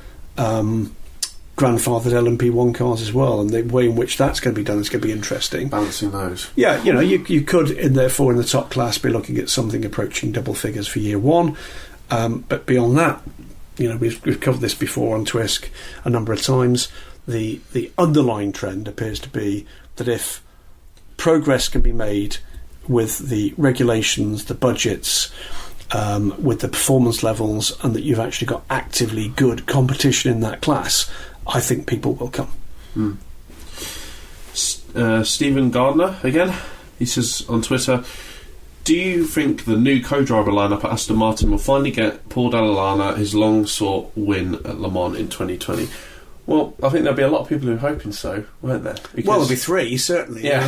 [SPEAKER 1] grandfathered LMP1 cars as well, and the way in which that's going to be done is going to be interesting.
[SPEAKER 2] Balancing those.
[SPEAKER 1] Yeah, you could, therefore, in the top class, be looking at something approaching double figures for year one. But beyond that, we've covered this before on Twisk a number of times. The underlying trend appears to be that if progress can be made with the regulations, the budgets, with the performance levels, and that you've actually got actively good competition in that class, I think people will come.
[SPEAKER 2] Stephen Gardner again. He says on Twitter, do you think the new co-driver lineup at Aston Martin will finally get Paul Dall'Anna his long-sought win at Le Mans in 2020? Well, I think there'll be a lot of people who are hoping so, won't there?
[SPEAKER 1] Well, there'll be three, certainly.
[SPEAKER 2] Yeah.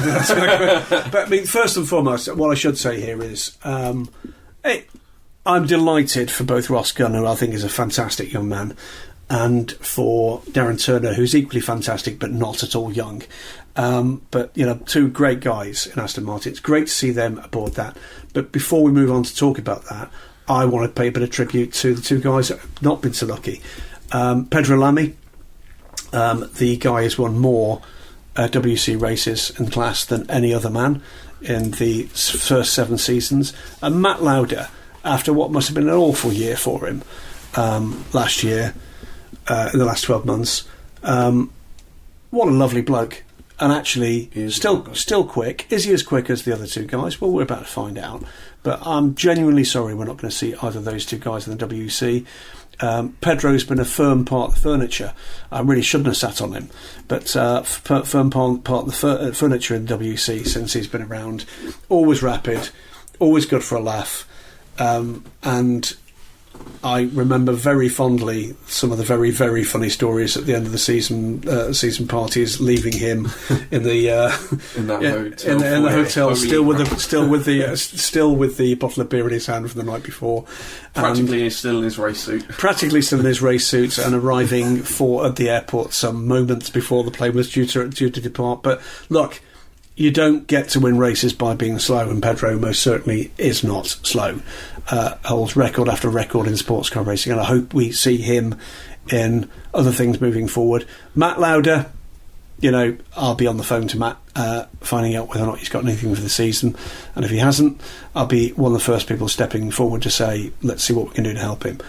[SPEAKER 1] But I mean, first and foremost, what I should say here is I'm delighted for both Ross Gunn, who I think is a fantastic young man, and for Darren Turner, who's equally fantastic but not at all young. But two great guys in Aston Martin. It's great to see them aboard that. But before we move on to talk about that, I want to pay a bit of tribute to the two guys that have not been so lucky. Pedro Lamy, the guy has won more WC races in class than any other man in the first 7 seasons. And Matt Lauda, after what must have been an awful year for him last year, in the last 12 months, what a lovely bloke. And actually still quick. Is he as quick as the other two guys? Well, we're about to find out. But I'm genuinely sorry we're not going to see either of those two guys in the WC. Pedro's been a firm part of the furniture. I really shouldn't have sat on him, but firm part of the furniture in WC since he's been around. Always rapid, always good for a laugh, and I remember very fondly some of the very, very funny stories at the end of the season parties, leaving him in the
[SPEAKER 2] in that hotel,
[SPEAKER 1] in the hotel, still with the bottle of beer in his hand from the night before,
[SPEAKER 2] practically still in his race suit,
[SPEAKER 1] and arriving at the airport some moments before the plane was due to depart. But look, you don't get to win races by being slow, and Pedro most certainly is not slow. Holds record after record in sports car racing, and I hope we see him in other things moving forward. Matt Lauda, I'll be on the phone to Matt, finding out whether or not he's got anything for the season, and if he hasn't, I'll be one of the first people stepping forward to say, let's see what we can do to help him,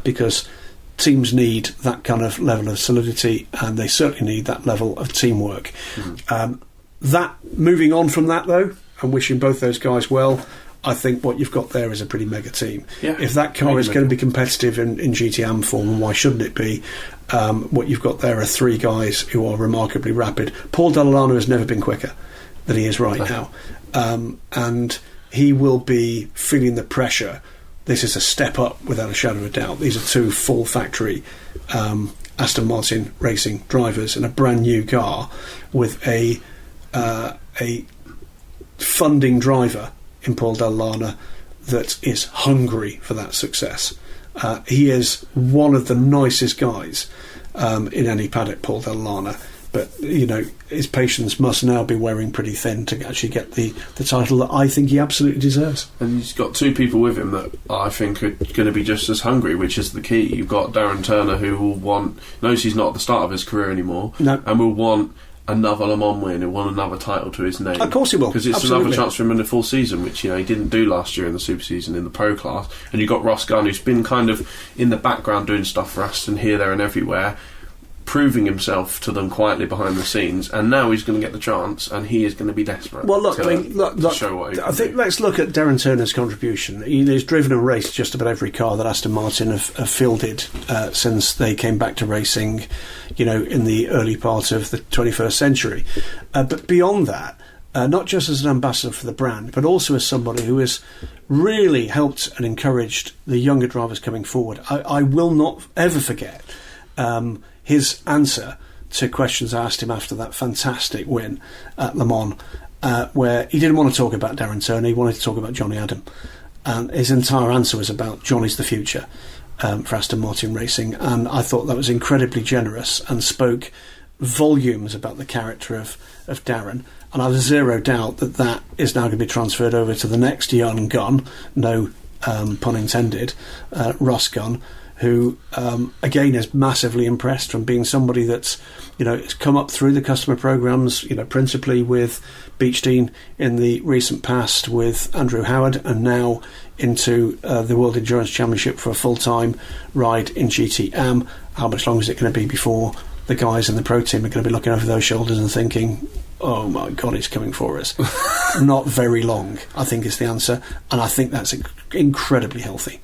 [SPEAKER 1] because teams need that kind of level of solidity, and they certainly need that level of teamwork. That moving on from that, though, and wishing both those guys well, I think what you've got there is a pretty mega team.
[SPEAKER 2] Yeah,
[SPEAKER 1] if that car is going to be competitive in Gt3 form, and why shouldn't it be? What you've got there are three guys who are remarkably rapid. Paul Dall'Anna has never been quicker than he is right now, and he will be feeling the pressure. This is a step up without a shadow of a doubt. These are two full factory Aston Martin racing drivers in a brand new car with a funding driver in Paul Dall'Anna that is hungry for that success. He is one of the nicest guys in any paddock, Paul Dall'Anna, but his patience must now be wearing pretty thin to actually get the title that I think he absolutely deserves.
[SPEAKER 2] And he's got two people with him that I think are going to be just as hungry, which is the key. You've got Darren Turner, who knows he's not at the start of his career anymore, and will want another Le Mans win and won another title to his name.
[SPEAKER 1] Of course he will,
[SPEAKER 2] because it's another chance for him in a full season, which he didn't do last year in the Super Season in the Pro class. And you've got Ross Gunn, who's been kind of in the background doing stuff for Aston here, there, and everywhere, proving himself to them quietly behind the scenes. And now he's going to get the chance, and he is going to be desperate.
[SPEAKER 1] Well, look,
[SPEAKER 2] to show what he can
[SPEAKER 1] I think let's look at Darren Turner's contribution. He's driven and raced just about every car that Aston Martin have fielded since they came back to racing, in the early part of the 21st century. But beyond that, not just as an ambassador for the brand, but also as somebody who has really helped and encouraged the younger drivers coming forward. I will not ever forget his answer to questions I asked him after that fantastic win at Le Mans, where he didn't want to talk about Darren Turner, he wanted to talk about Johnny Adam. And his entire answer was about Johnny's the future for Aston Martin Racing, and I thought that was incredibly generous and spoke volumes about the character of Darren. And I have zero doubt that is now going to be transferred over to the next young gun, no pun intended, Ross Gunn, who again is massively impressed from being somebody that's has come up through the customer programs, principally with Beechdean in the recent past with Andrew Howard, and now into the World Endurance Championship for a full-time ride in Gt3. How much longer is it going to be before the guys in the pro team are going to be looking over those shoulders and thinking, oh my God, he's coming for us? Not very long, I think, is the answer, and I think that's incredibly healthy.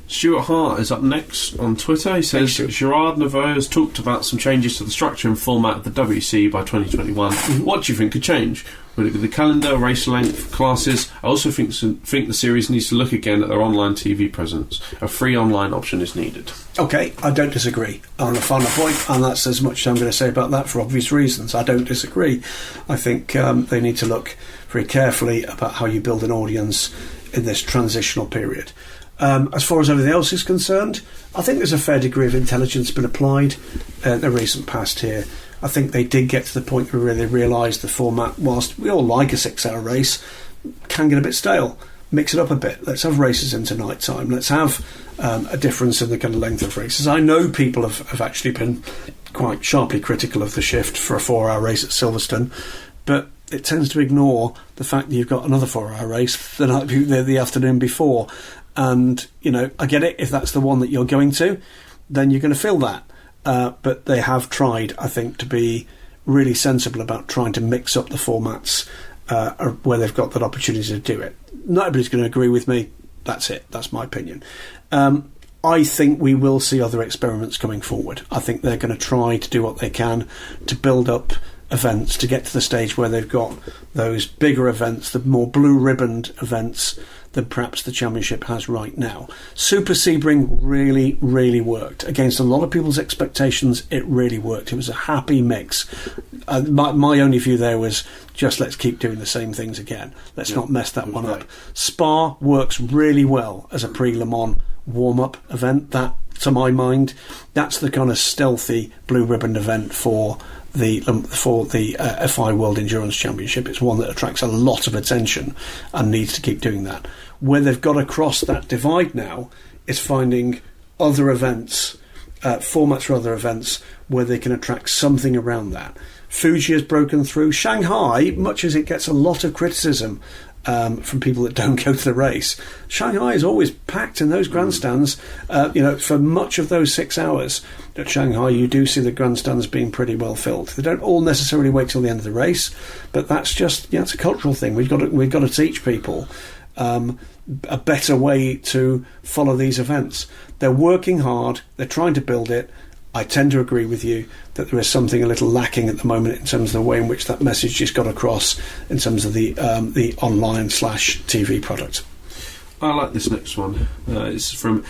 [SPEAKER 2] Stuart Hart is up next on Twitter. He says Gerard Neveu has talked about some changes to the structure and format of the WC by 2021. What do you think could change? Will it be the calendar, race length, classes? I also think the series needs to look again at their online TV presence. A free online option is needed.
[SPEAKER 1] Okay, I don't disagree on a final point, and that's as much as I'm going to say about that for obvious reasons. I don't disagree. I think they need to look very carefully about how you build an audience in this transitional period. As far as everything else is concerned, I think there's a fair degree of intelligence been applied in the recent past here. I think they did get to the point where they realised the format, whilst we all like a 6-hour race, can get a bit stale. Mix it up a bit. Let's have races into night time. Let's have a difference in the kind of length of races. I know people have actually been quite sharply critical of the shift for a 4-hour race at Silverstone, but it tends to ignore the fact that you've got another 4-hour race the afternoon before. And, I get it, if that's the one that you're going to, then you're going to feel that. But they have tried, I think, to be really sensible about trying to mix up the formats where they've got that opportunity to do it. Not everybody's going to agree with me. That's it. That's my opinion. I think we will see other experiments coming forward. I think they're going to try to do what they can to build up events, to get to the stage where they've got those bigger events, the more blue-ribboned events than perhaps the Championship has right now. Super Sebring really, really worked. Against a lot of people's expectations, it really worked. It was a happy mix. My only view there was just let's keep doing the same things again. Let's not mess that one up. Spa works really well as a pre-Le Mans warm-up event. That, to my mind, that's the kind of stealthy blue ribbon event for the FI World Endurance Championship. It's one that attracts a lot of attention and needs to keep doing that. Where they've got to cross that divide now is finding other events, formats for other events where they can attract something around that. Fuji has broken through. Shanghai, much as it gets a lot of criticism from people that don't go to the race, Shanghai is always packed in those grandstands. For much of those 6 hours at Shanghai, you do see the grandstands being pretty well filled. They don't all necessarily wait till the end of the race, but that's just it's a cultural thing. We've got to teach people a better way to follow these events. They're working hard. They're trying to build it. I tend to agree with you that there is something a little lacking at the moment in terms of the way in which that message just got across in terms of the online/TV product.
[SPEAKER 2] I like this next one. It's from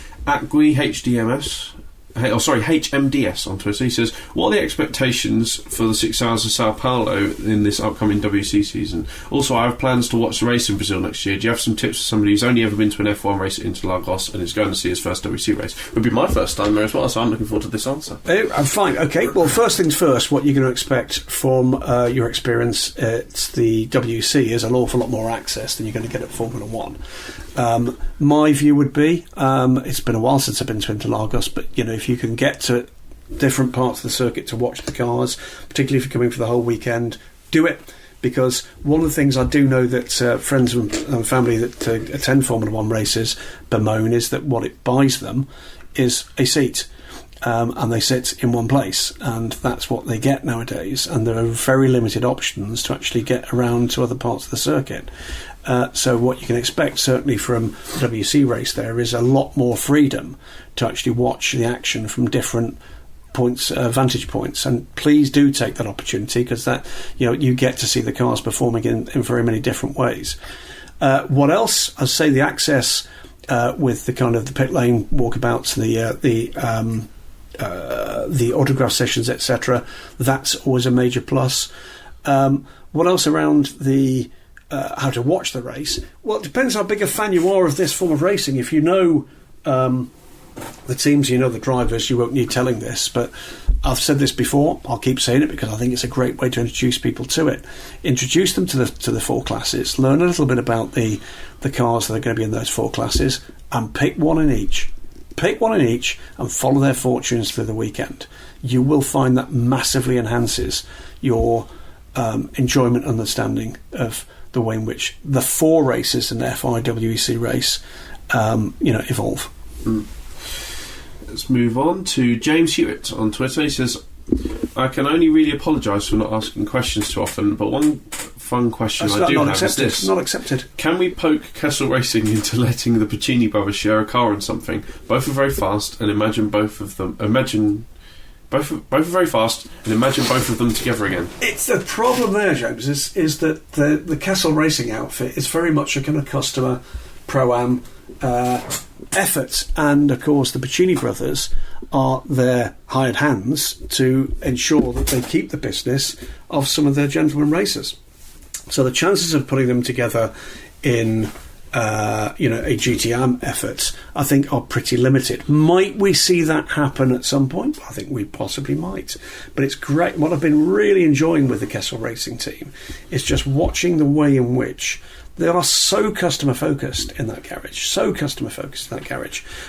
[SPEAKER 2] HMDS on Twitter. He says, what are the expectations for the 6 hours of Sao Paulo in this upcoming WC season? Also, I have plans to watch the race in Brazil next year. Do you have some tips for somebody who's only ever been to an F1 race at Interlagos and is going to see his first WC race? It would be my first time there as well, so I'm looking forward to this answer.
[SPEAKER 1] I'm fine. Okay, well, first things first, what you're going to expect from your experience at the WC is an awful lot more access than you're going to get at Formula 1. My view would be, it's been a while since I've been to Interlagos, but if you can get to different parts of the circuit to watch the cars, particularly if you're coming for the whole weekend, do it. Because one of the things I do know that friends and family that attend Formula 1 races bemoan is that what it buys them is a seat. And they sit in one place, and that's what they get nowadays, and there are very limited options to actually get around to other parts of the circuit. So what you can expect certainly from the WC race there is a lot more freedom to actually watch the action from different points, vantage points, and please do take that opportunity, because that you get to see the cars performing in very many different ways. What else? I'd say the access with the kind of the pit lane walkabouts, the autograph sessions, etc. That's always a major plus. What else around the how to watch the race? Well, it depends how big a fan you are of this form of racing. If you know the teams, you know the drivers, you won't need telling this, but I've said this before, I'll keep saying it because I think it's a great way to introduce people to it. Introduce them to the four classes, learn a little bit about the cars that are going to be in those four classes, and pick one in each. Pick one in each and follow their fortunes through the weekend. You will find that massively enhances your enjoyment and understanding of the way in which the four races in the FIWEC race evolve.
[SPEAKER 2] Let's move on to James Hewitt on Twitter. He says, I can only really apologise for not asking questions too often, but one fun question I do have is this.
[SPEAKER 1] Not accepted.
[SPEAKER 2] Can we poke Kessel Racing into letting the Pacini brothers share a car and something? Both are very fast, and imagine both are very fast, and imagine both of them together again.
[SPEAKER 1] It's the problem there, James, is that the Kessel Racing outfit is very much a kind of customer pro-am effort, and of course the Pacini brothers are their hired hands to ensure that they keep the business of some of their gentlemen racers. So the chances of putting them together in a Gt3 effort, I think, are pretty limited. Might we see that happen at some point? I think we possibly might. But it's great. What I've been really enjoying with the Kessel Racing team is just watching the way in which they are so customer focused in that garage,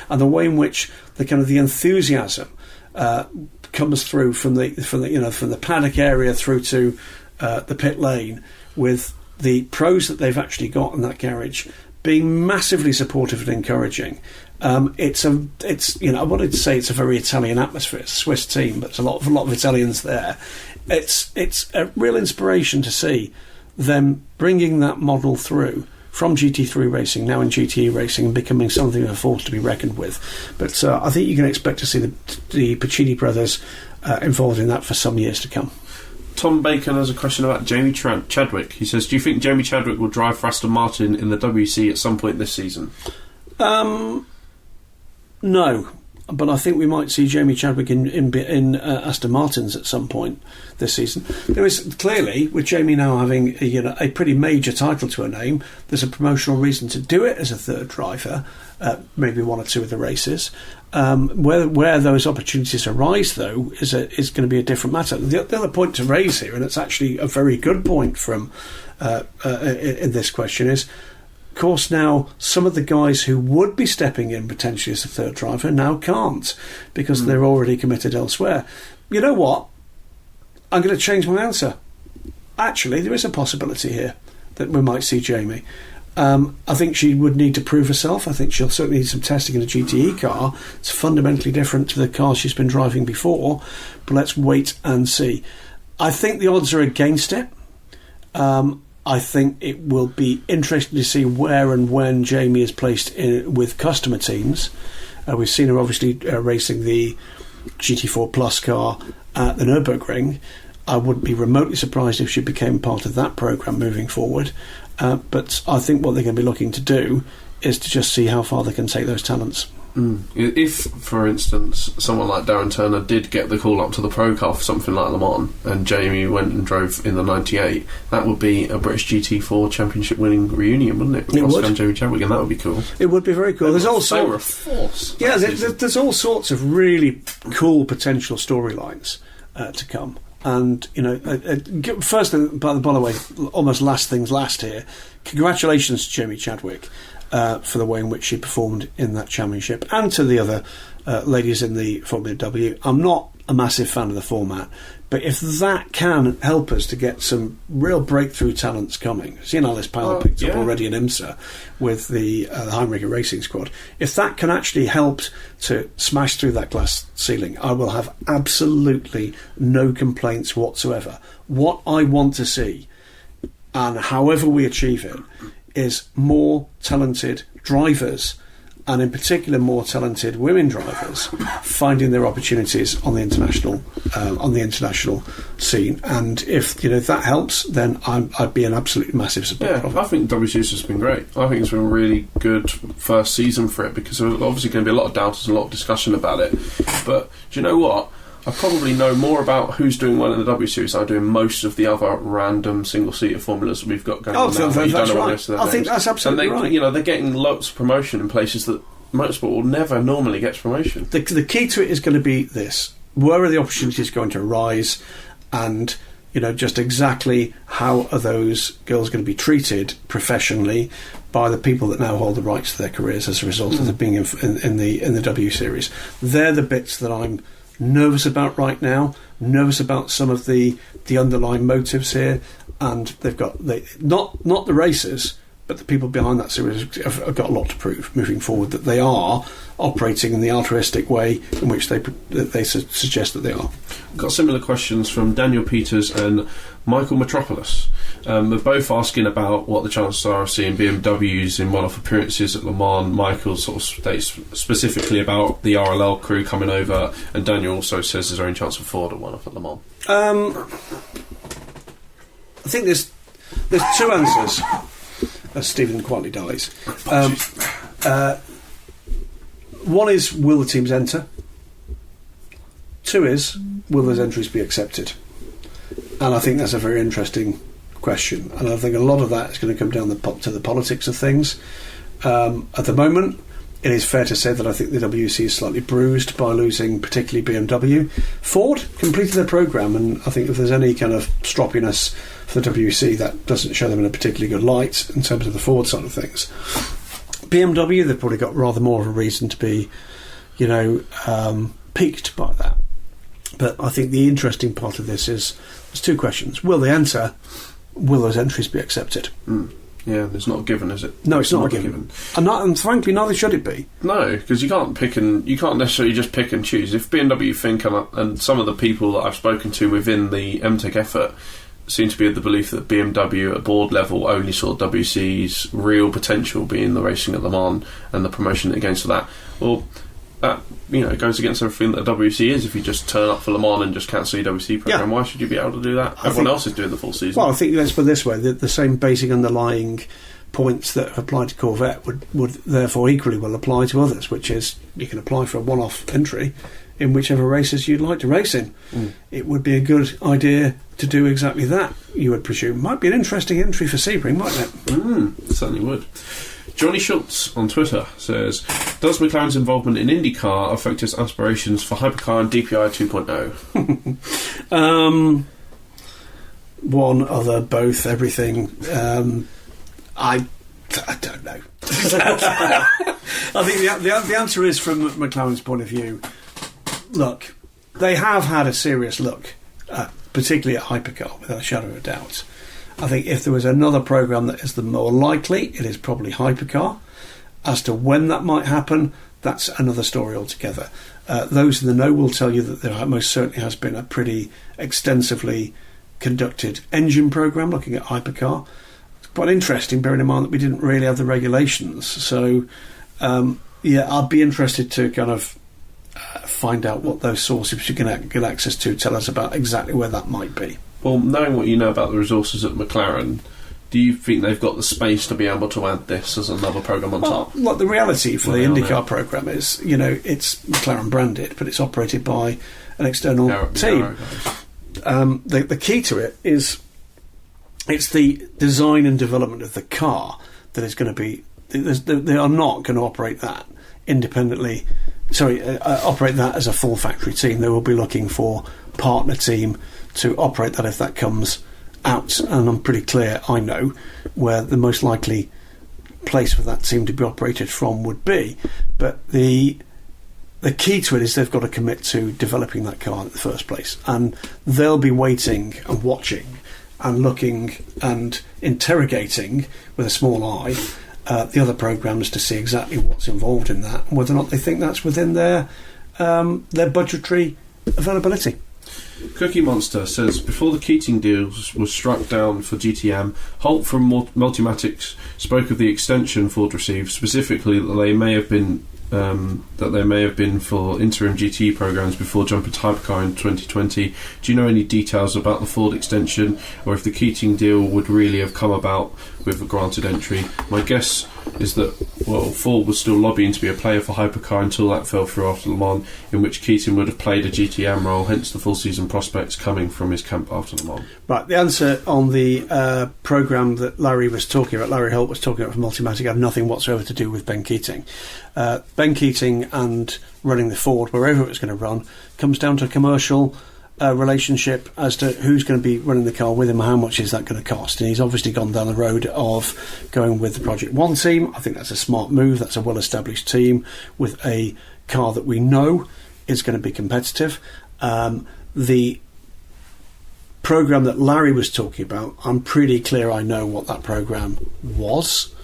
[SPEAKER 1] and the way in which the enthusiasm comes through from the paddock area through to the pit lane, with the pros that they've actually got in that garage being massively supportive and encouraging. I wanted to say it's a very Italian atmosphere. It's a Swiss team, but there's a lot of Italians there. It's a real inspiration to see them bringing that model through from GT3 racing, now in GTE racing, and becoming something of a force to be reckoned with. But I think you can expect to see the Pacini brothers involved in that for some years to come.
[SPEAKER 2] Tom Bacon has a question about Jamie Chadwick. He says, do you think Jamie Chadwick will drive for Aston Martin in the WC at some point this season?
[SPEAKER 1] No. But I think we might see Jamie Chadwick in Aston Martins at some point this season. There is clearly, with Jamie now having a pretty major title to her name, there's a promotional reason to do it as a third driver, maybe one or two of the races. Where those opportunities arise, though, is going to be a different matter. The other point to raise here, and it's actually a very good point from in this question, is, of course, now some of the guys who would be stepping in potentially as a third driver now can't because they're already committed elsewhere. You know what? I'm going to change my answer. Actually, there is a possibility here that we might see Jamie. I think she would need to prove herself. I think she'll certainly need some testing in a GTE car. It's fundamentally different to the car she's been driving before, but let's wait and see. I think the odds are against it. I think it will be interesting to see where and when Jamie is placed with customer teams. We've seen her obviously racing the GT4 Plus car at the Nürburgring. I wouldn't be remotely surprised if she became part of that programme moving forward. But I think what they're going to be looking to do is to just see how far they can take those talents.
[SPEAKER 2] If, for instance, someone like Darren Turner did get the call up to the Pro Car for something like Le Mans and Jamie went and drove in the 98, that would be a British GT4 championship winning reunion, wouldn't it?
[SPEAKER 1] It would.
[SPEAKER 2] And Jamie Chadwick, and that would be cool.
[SPEAKER 1] It would be very cool.
[SPEAKER 2] They were a force.
[SPEAKER 1] Yeah, there's all sorts of really cool potential storylines to come. And, first thing, by the way, almost last things last here, congratulations to Jamie Chadwick for the way in which she performed in that championship, and to the other ladies in the Formula W. I'm not a massive fan of the format, but if that can help us to get some real breakthrough talents coming, seeing Alice Powell picked up already in IMSA with the Heimricher Racing Squad, if that can actually help to smash through that glass ceiling, I will have absolutely no complaints whatsoever. What I want to see, and however we achieve it, is more talented drivers, and in particular more talented women drivers, finding their opportunities on the international scene. And if that helps, then I'd be an absolute massive supporter of it.
[SPEAKER 2] I think WC's has been great. I think it's been a really good first season for it, because there's obviously going to be a lot of doubters and a lot of discussion about it. But do you know what? I probably know more about who's doing well in the W Series than I do in most of the other random single-seater formulas we've got going on now.
[SPEAKER 1] That's right. I think that's absolutely right.
[SPEAKER 2] They're getting lots of promotion in places that motorsport will never normally get promotion.
[SPEAKER 1] The key to it is going to be this: where are the opportunities going to arise, and just exactly how are those girls going to be treated professionally by the people that now hold the rights to their careers as a result of them being in the W Series. They're the bits that I'm nervous about right now. Nervous about some of the underlying motives here, and they've got not the racers, but the people behind that series have got a lot to prove moving forward, that they are operating in the altruistic way in which they suggest that they are.
[SPEAKER 2] Got similar questions from Daniel Peters and Michael Metropolis. They're both asking about what the chances are of seeing BMWs in one-off appearances at Le Mans. Michael sort of states specifically about the RLL crew coming over, and Daniel also says there's only chance of Ford at one-off at Le Mans.
[SPEAKER 1] I think there's two answers. As Stephen quietly dies. One is, will the teams enter? Two is, will those entries be accepted? And I think that's a very interesting question. And I think a lot of that is going to come down to the politics of things. At the moment, it is fair to say that I think the WC is slightly bruised by losing particularly BMW. Ford completed their programme, and I think if there's any kind of stroppiness for the WC, that doesn't show them in a particularly good light in terms of the Ford side of things. BMW, they've probably got rather more of a reason to be, piqued by that. But I think the interesting part of this is there's two questions. Will they enter? Will those entries be accepted?
[SPEAKER 2] Yeah, it's not a given, is it?
[SPEAKER 1] No, it's not a given. And frankly, neither should it be.
[SPEAKER 2] No, because you can't necessarily just pick and choose. If BMW think, and some of the people that I've spoken to within the MTech effort seem to be of the belief that BMW at board level only saw WC's real potential being the racing at Le Mans and the promotion that it gains for that. Well, that it goes against everything that WC is. If you just turn up for Le Mans and just cancel your WC program, why should you be able to do that? Everyone else is doing the full season.
[SPEAKER 1] Well, I think let's put it this way: the same basic underlying points that apply to Corvette would therefore equally well apply to others, which is you can apply for a one-off entry in whichever races you'd like to race in. It would be a good idea to do exactly that, you would presume. Might be an interesting entry for Sebring, mightn't
[SPEAKER 2] it? Certainly would. Johnny Schultz on Twitter says, does McLaren's involvement in IndyCar affect its aspirations for hypercar and DPI 2.0?
[SPEAKER 1] One, other, both, everything. I don't know. I think the answer is, from McLaren's point of view, look, they have had a serious look, particularly at hypercar, without a shadow of a doubt. I think if there was another programme that is the more likely, it is probably hypercar. As to when that might happen, that's another story altogether. Those in the know will tell you that there most certainly has been a pretty extensively conducted engine programme looking at hypercar. It's quite interesting, bearing in mind that we didn't really have the regulations. So, I'd be interested to kind of find out what those sources you can get access to tell us about exactly where that might be.
[SPEAKER 2] Well, knowing what you know about the resources at McLaren, do you think they've got the space to be able to add this as another programme on top?
[SPEAKER 1] Look, the reality for the IndyCar programme is, it's McLaren branded, but it's operated by an external team. The key to it is it's the design and development of the car that is going to be... They are not going to operate that independently. Operate that as a full factory team. They will be looking for partner team to operate that if that comes out, and I'm pretty clear I know where the most likely place for that team to be operated from would be. But the key to it is they've got to commit to developing that car in the first place, and they'll be waiting and watching and looking and interrogating with a small eye the other programmes to see exactly what's involved in that and whether or not they think that's within their budgetary availability.
[SPEAKER 2] Cookie Monster says, before the Keating deal was struck down for Gt3 R, Holt from Multimatics spoke of the extension Ford received, specifically that they may have been for interim GT programs before jumping to hypercar in 2020. Do you know any details about the Ford extension, or if the Keating deal would really have come about with a granted entry? My guess is that Ford was still lobbying to be a player for hypercar until that fell through after Le Mans, in which Keating would have played a Gt3 R role, hence the full season prospects coming from his camp after Le Mans.
[SPEAKER 1] Right, the answer on the programme that Larry was talking about, Larry Holt was talking about from Multimatic, had nothing whatsoever to do with Ben Keating. Ben Keating and running the Ford, wherever it was going to run, comes down to a commercial relationship as to who's going to be running the car with him and how much is that going to cost. And he's obviously gone down the road of going with the Project One team. I think that's a smart move. That's a well-established team with a car that we know is going to be competitive. The programme that Larry was talking about, I'm pretty clear I know what that programme was.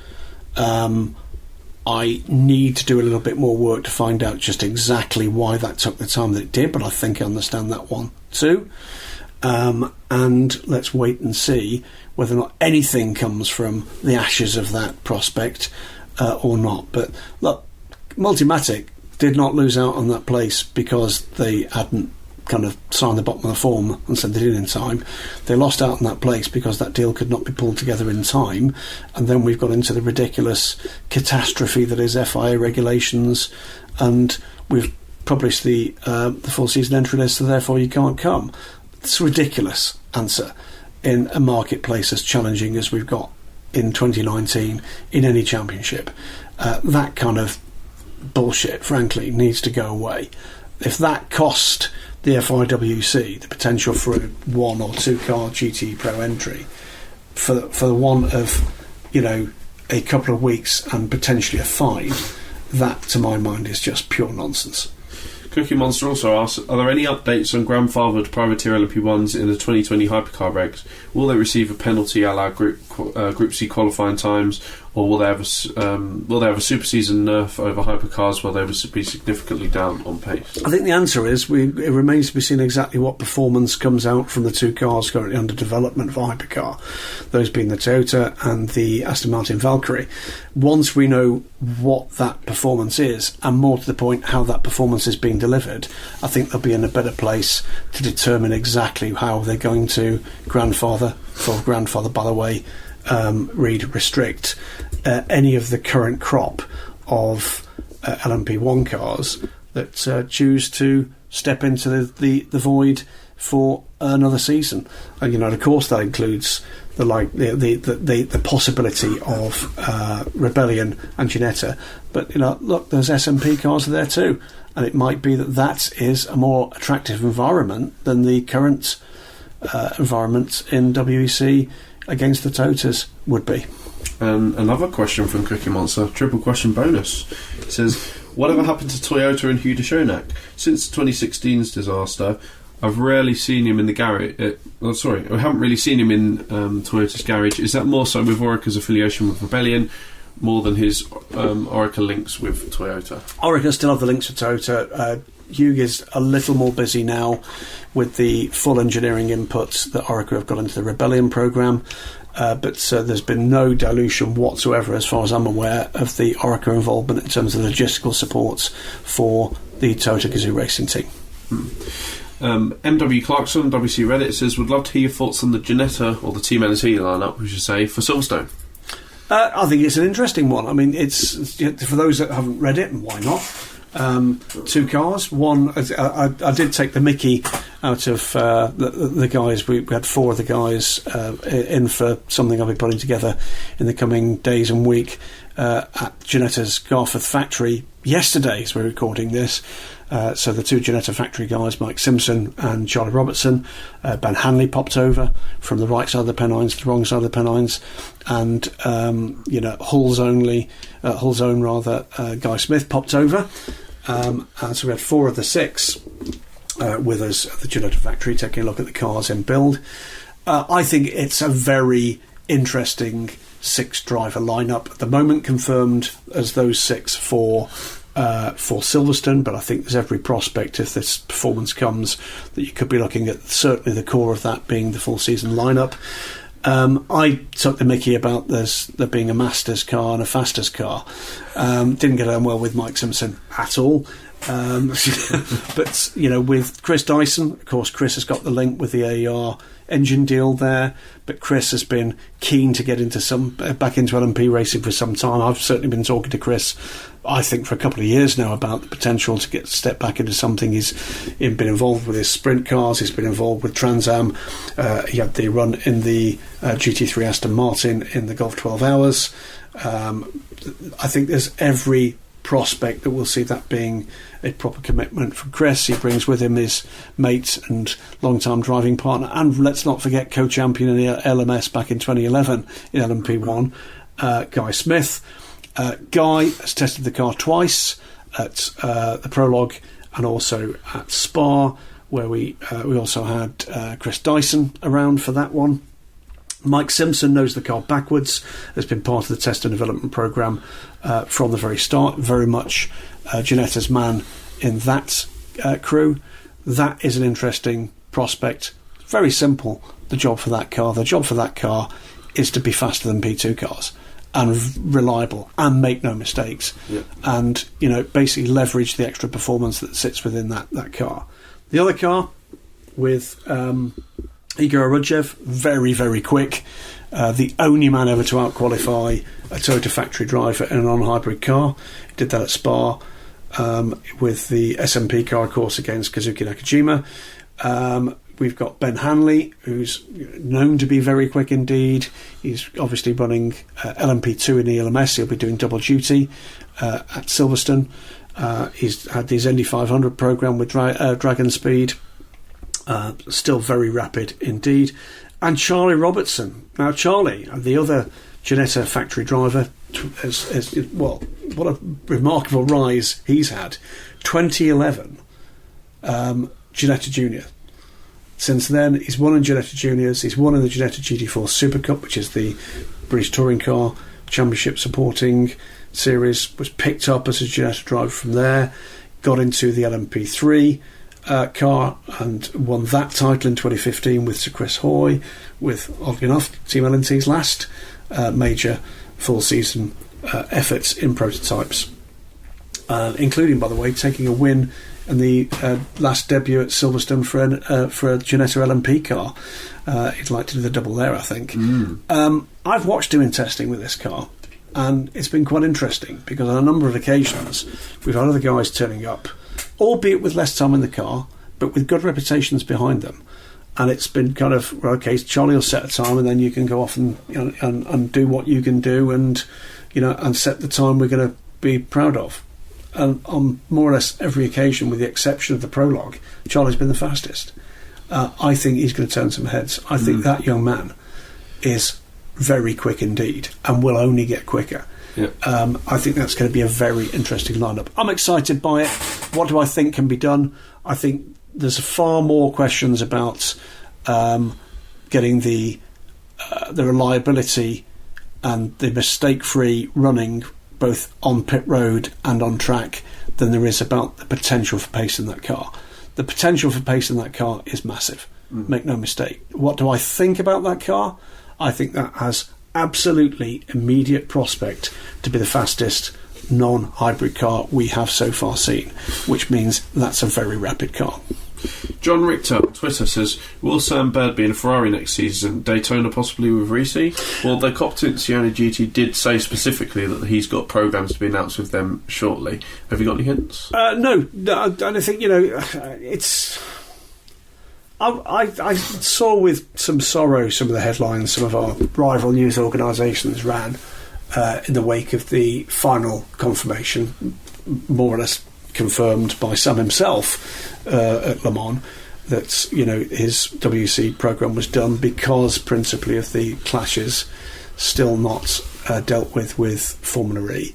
[SPEAKER 1] I need to do a little bit more work to find out just exactly why that took the time that it did, but I think I understand that one too. And let's wait and see whether or not anything comes from the ashes of that prospect or not. But look, Multimatic did not lose out on that place because they hadn't kind of signed the bottom of the form and sent it in time. They lost out on that place because that deal could not be pulled together in time, and then we've got into the ridiculous catastrophe that is FIA regulations, and we've published the full season entry list, so therefore you can't come. It's a ridiculous answer in a marketplace as challenging as we've got in 2019 in any championship. That kind of bullshit, frankly, needs to go away. If that cost the FIWC the potential for a 1 or 2 car GT Pro entry for the want of a couple of weeks and potentially a fine, that to my mind is just pure nonsense.
[SPEAKER 2] Cookie Monster also asks, are there any updates on grandfathered privateer LMP1s in the 2020 hypercar regs? Will they receive a penalty a la Group C qualifying times, or will they have a super season nerf over hypercars where they will be significantly down on pace?
[SPEAKER 1] I think the answer is it remains to be seen exactly what performance comes out from the two cars currently under development for hypercar, those being the Toyota and the Aston Martin Valkyrie. Once we know what that performance is, and more to the point how that performance is being delivered, I think they'll be in a better place to determine exactly how they're going to grandfather by the way, restrict any of the current crop of LMP1 cars that choose to step into the void for another season. And of course that includes the possibility of Rebellion and Ginetta, but look, there's SMP cars there too, and it might be that is a more attractive environment than the current environment in WEC against the Toyotas would be.
[SPEAKER 2] Another question from Cookie Monster, triple question bonus. It says, whatever happened to Toyota and Hugh de Schoenack? Since 2016's disaster, I've rarely seen him in the garage. I haven't really seen him in Toyota's garage. Is that more so with Orica's affiliation with Rebellion, more than his Orica links with Toyota?
[SPEAKER 1] Orica still have the links with Toyota. Hugh is a little more busy now with the full engineering inputs that Orica have got into the Rebellion programme, but there's been no dilution whatsoever, as far as I'm aware, of the Orica involvement in terms of logistical supports for the Toyota Gazoo racing team.
[SPEAKER 2] MW Clarkson, WC Reddit, says, would love to hear your thoughts on the Ginetta, or the Team NT lineup, we should say, for Silverstone.
[SPEAKER 1] I think it's an interesting one. I mean, it's for those that haven't read it, and why not? Two cars. One, I did take the mickey out of the guys. We had four of the guys in for something I'll be putting together in the coming days and week at Ginetta's Garforth factory yesterday, as we're recording this. So the two Ginetta factory guys, Mike Simpson and Charlie Robertson, Ben Hanley popped over from the right side of the Pennines to the wrong side of the Pennines, and Hull's own Guy Smith popped over, and so we had four of the six with us at the Ginetta factory taking a look at the cars in build. I think it's a very interesting six-driver lineup at the moment, confirmed as those six for Silverstone, but I think there's every prospect, if this performance comes, that you could be looking at certainly the core of that being the full season lineup. I took the mickey about there being a Masters car and a Fasters car. Didn't get on well with Mike Simpson at all. But with Chris Dyson, of course, Chris has got the link with the AER engine deal there, but Chris has been keen to get back into LMP racing for some time. I've certainly been talking to Chris, I think, for a couple of years now about the potential to step back into something. He's been involved with his sprint cars, he's been involved with Trans Am, he had the run in the GT3 Aston Martin in the Golf 12 Hours. I think there's every prospect that we'll see that being a proper commitment from Chris. He brings with him his mate and long-time driving partner, and let's not forget co-champion in the LMS back in 2011 in LMP1, Guy Smith. Guy has tested the car twice at the Prologue and also at Spa, where we also had Chris Dyson around for that one. Mike Simpson knows the car backwards, has been part of the test and development programme from the very start, very much Ginetta's man in that crew. That is an interesting prospect. Very simple, the job for that car. The job for that car is to be faster than P2 cars and reliable and make no mistakes, and basically leverage the extra performance that sits within that car. The other car with Igor Rudjev, very, very quick. The only man ever to out-qualify a Toyota factory driver in a non-hybrid car. He did that at Spa with the SMP car, of course, against Kazuki Nakajima. We've got Ben Hanley, who's known to be very quick indeed. He's obviously running LMP2 in the LMS. He'll be doing double duty at Silverstone. He's had his Indy 500 programme with Dragon Speed. Still very rapid indeed. And Charlie Robertson. Now Charlie, the other Ginetta factory driver, what a remarkable rise he's had. 2011 Ginetta Junior. Since then he's won in Ginetta Juniors, he's won in the Ginetta GT4 Super Cup, which is the British touring car Championship supporting series, was picked up as a Ginetta driver from there, got into the LMP3 car and won that title in 2015 with Sir Chris Hoy, with, oddly enough, Team L&T's last major full season efforts in prototypes, including, by the way, taking a win in the last debut at Silverstone for a Ginetta LMP car. He'd like to do the double there, I think. I've watched doing testing with this car, and it's been quite interesting because on a number of occasions we've had other guys turning up, albeit with less time in the car, but with good reputations behind them. And it's been kind of, well, okay, Charlie will set a time, and then you can go off and do what you can do, and and set the time we're going to be proud of. And on more or less every occasion, with the exception of the prologue, Charlie's been the fastest. I think he's going to turn some heads. I think that young man is very quick indeed, and will only get quicker.
[SPEAKER 2] Yep.
[SPEAKER 1] I think that's going to be a very interesting lineup. I'm excited by it. What do I think can be done? I think there's far more questions about getting the reliability and the mistake-free running both on pit road and on track than there is about the potential for pace in that car. The potential for pace in that car is massive. Make no mistake. What do I think about that car? I think that has absolutely immediate prospect to be the fastest non-hybrid car we have so far seen, which means that's a very rapid car.
[SPEAKER 2] John Richter on Twitter says, will Sam Bird be in a Ferrari next season? Daytona possibly with Risi? Well, the Competizione GT did say specifically that he's got programmes to be announced with them shortly. Have you got any hints?
[SPEAKER 1] No, I don't think, it's... I saw with some sorrow some of the headlines some of our rival news organisations ran in the wake of the final confirmation, more or less confirmed by Sam himself at Le Mans, that his WC programme was done because principally of the clashes still not dealt with Formula E.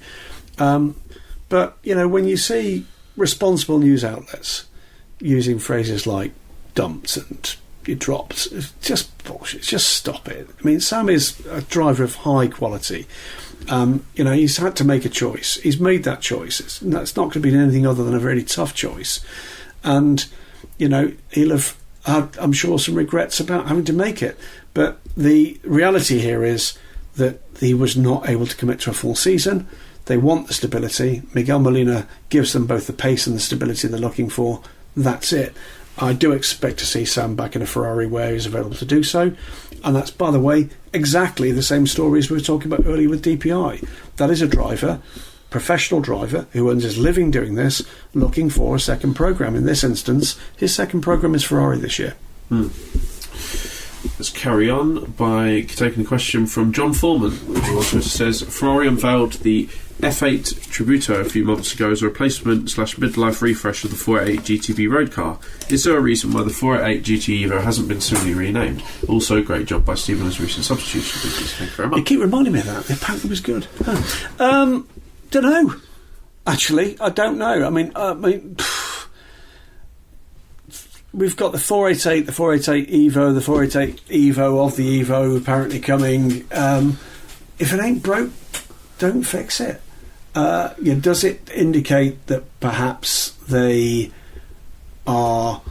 [SPEAKER 1] But when you see responsible news outlets using phrases like dumped and you dropped, it's just bullshit. Just stop it. I mean, Sam is a driver of high quality. He's had to make a choice. He's made that choice. That's not going to be anything other than a very tough choice. And, he'll have had, I'm sure, some regrets about having to make it. But the reality here is that he was not able to commit to a full season. They want the stability. Miguel Molina gives them both the pace and the stability they're looking for. That's it. I do expect to see Sam back in a Ferrari where he's available to do so. And that's, by the way, exactly the same story as we were talking about earlier with DPI. That is a driver, professional driver, who earns his living doing this, looking for a second programme. In this instance, his second programme is Ferrari this year.
[SPEAKER 2] Let's carry on by taking a question from John Foreman, who also says, Ferrari unveiled the F8 Tributo a few months ago as a replacement/midlife refresh of the 488 GTB road car. Is there a reason why the 488 GT Evo hasn't been similarly renamed? Also, great job by Stephen on his recent substitution. Thank you very much.
[SPEAKER 1] You keep reminding me of that. Apparently it was good. Don't know. Actually, I don't know. I mean, we've got the 488, the 488 Evo, the 488 Evo of the Evo apparently coming. If it ain't broke, don't fix it. Does it indicate that perhaps they are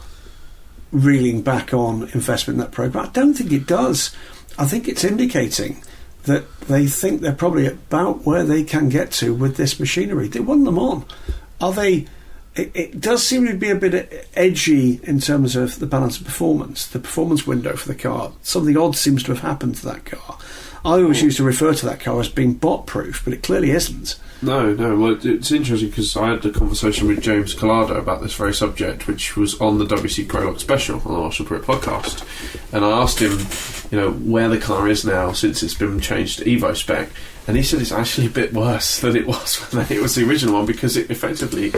[SPEAKER 1] reeling back on investment in that programme? I don't think it does. I think it's indicating that they think they're probably about where they can get to with this machinery. They won them on. Are they... It does seem to be a bit edgy in terms of the balance of performance, the performance window for the car. Something odd seems to have happened to that car. I always used to refer to that car as being bot-proof, but it clearly isn't.
[SPEAKER 2] No. Well, it's interesting because I had a conversation with James Collado about this very subject, which was on the WC Prologue special on the Marshall Pruett podcast. And I asked him, where the car is now since it's been changed to Evo spec. And he said it's actually a bit worse than it was when it was the original one, because it effectively,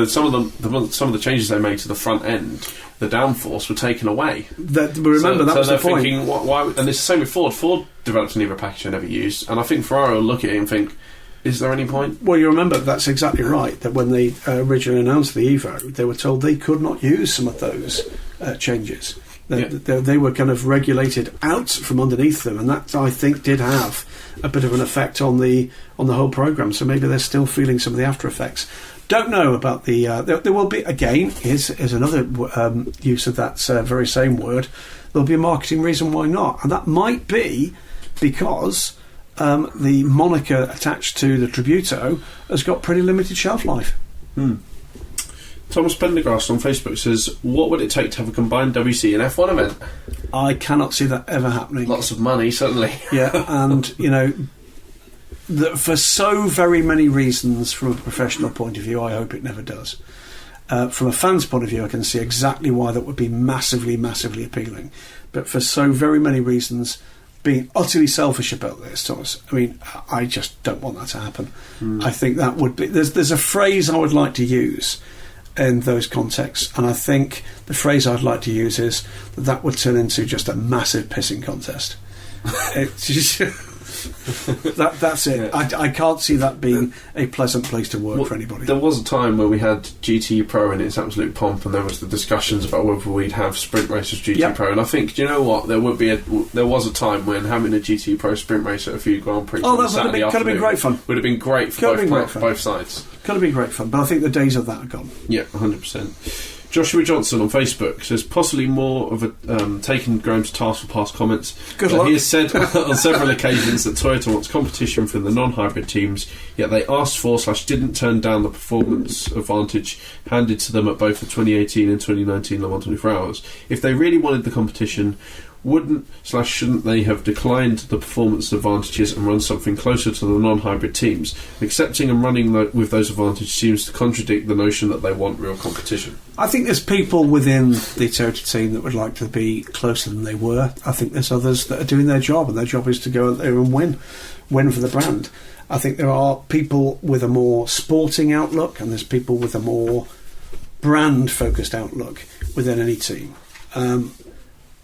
[SPEAKER 2] some of the changes they made to the front end, the downforce were taken away.
[SPEAKER 1] That was the point.
[SPEAKER 2] Thinking, why? And it's the same with Ford. Ford developed an Evo package they never used, and I think Ferrari will look at it and think, is there any point?
[SPEAKER 1] Well, you remember that's exactly right. That when they originally announced the Evo, they were told they could not use some of those changes. They were kind of regulated out from underneath them, and that, I think, did have a bit of an effect on the whole programme. So maybe they're still feeling some of the after effects. Don't know about the... there will be, again, here's another use of that very same word. There'll be a marketing reason why not. And that might be because the moniker attached to the Tributo has got pretty limited shelf life.
[SPEAKER 2] Thomas Pendergrass on Facebook says, what would it take to have a combined WC and F1 event?
[SPEAKER 1] I cannot see that ever happening.
[SPEAKER 2] Lots of money, certainly.
[SPEAKER 1] Yeah, and, for so very many reasons from a professional point of view, I hope it never does. From a fan's point of view, I can see exactly why that would be massively, massively appealing. But for so very many reasons, being utterly selfish about this, Thomas, I mean, I just don't want that to happen. I think that would be... There's a phrase I would like to use in those contexts, and I think the phrase I'd like to use is that would turn into just a massive pissing contest. It's just... that's it. Yeah. I can't see that being a pleasant place to work for anybody.
[SPEAKER 2] There was a time where we had GT Pro in its absolute pomp, and there was the discussions about whether we'd have sprint races GT Pro. And I think, do you know what? There was a time when having a GT Pro sprint race at a few Grand Prix on Saturday afternoon could have been great fun. Would have been great for both sides.
[SPEAKER 1] Could have been great fun, but I think the days of that are gone.
[SPEAKER 2] Yeah, 100%. Joshua Johnson on Facebook says possibly more of a taking Graham to task for past comments.
[SPEAKER 1] Good luck.
[SPEAKER 2] He has said on several occasions that Toyota wants competition from the non-hybrid teams, yet they asked for / didn't turn down the performance advantage handed to them at both the 2018 and 2019 Le Mans 24 Hours. If they really wanted the competition, wouldn't / shouldn't they have declined the performance advantages and run something closer to the non-hybrid teams? Accepting and running with those advantages seems to contradict the notion that they want real competition.
[SPEAKER 1] I think there's people within the Toyota team that would like to be closer than they were. I think there's others that are doing their job, and their job is to go out there and win for the brand. I think there are people with a more sporting outlook, and there's people with a more brand-focused outlook within any team.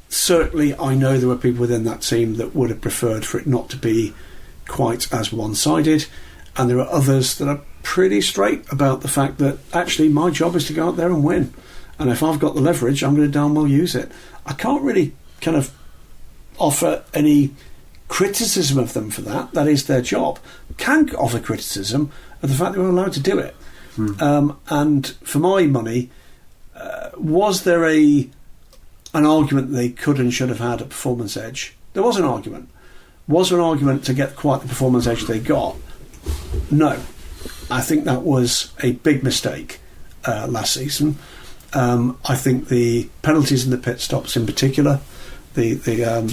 [SPEAKER 1] Certainly, I know there were people within that team that would have preferred for it not to be quite as one-sided, and there are others that are pretty straight about the fact that actually my job is to go out there and win, and if I've got the leverage, I'm going to darn well use it. I can't really kind of offer any criticism of them for that. That is their job. Can offer criticism of the fact that we're allowed to do it. And for my money, was there an argument they could and should have had at Performance Edge? There was an argument. Was there an argument to get quite the performance edge they got? No. I think that was a big mistake last season. I think the penalties in the pit stops in particular, the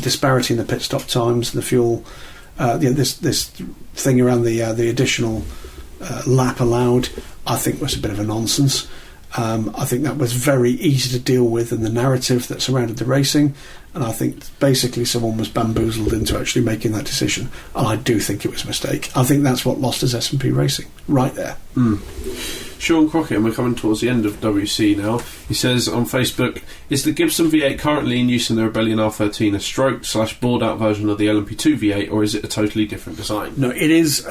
[SPEAKER 1] disparity in the pit stop times and the fuel, this thing around the additional lap allowed, I think was a bit of a nonsense. I think that was very easy to deal with in the narrative that surrounded the racing, and I think basically someone was bamboozled into actually making that decision, and I do think it was a mistake. I think that's what lost us S&P Racing, right there.
[SPEAKER 2] Sean Crockett, and we're coming towards the end of WC now, he says on Facebook, is the Gibson V8 currently in use in the Rebellion R13 a stroke / bored out version of the LMP2 V8, or is it a totally different design?
[SPEAKER 1] No, it is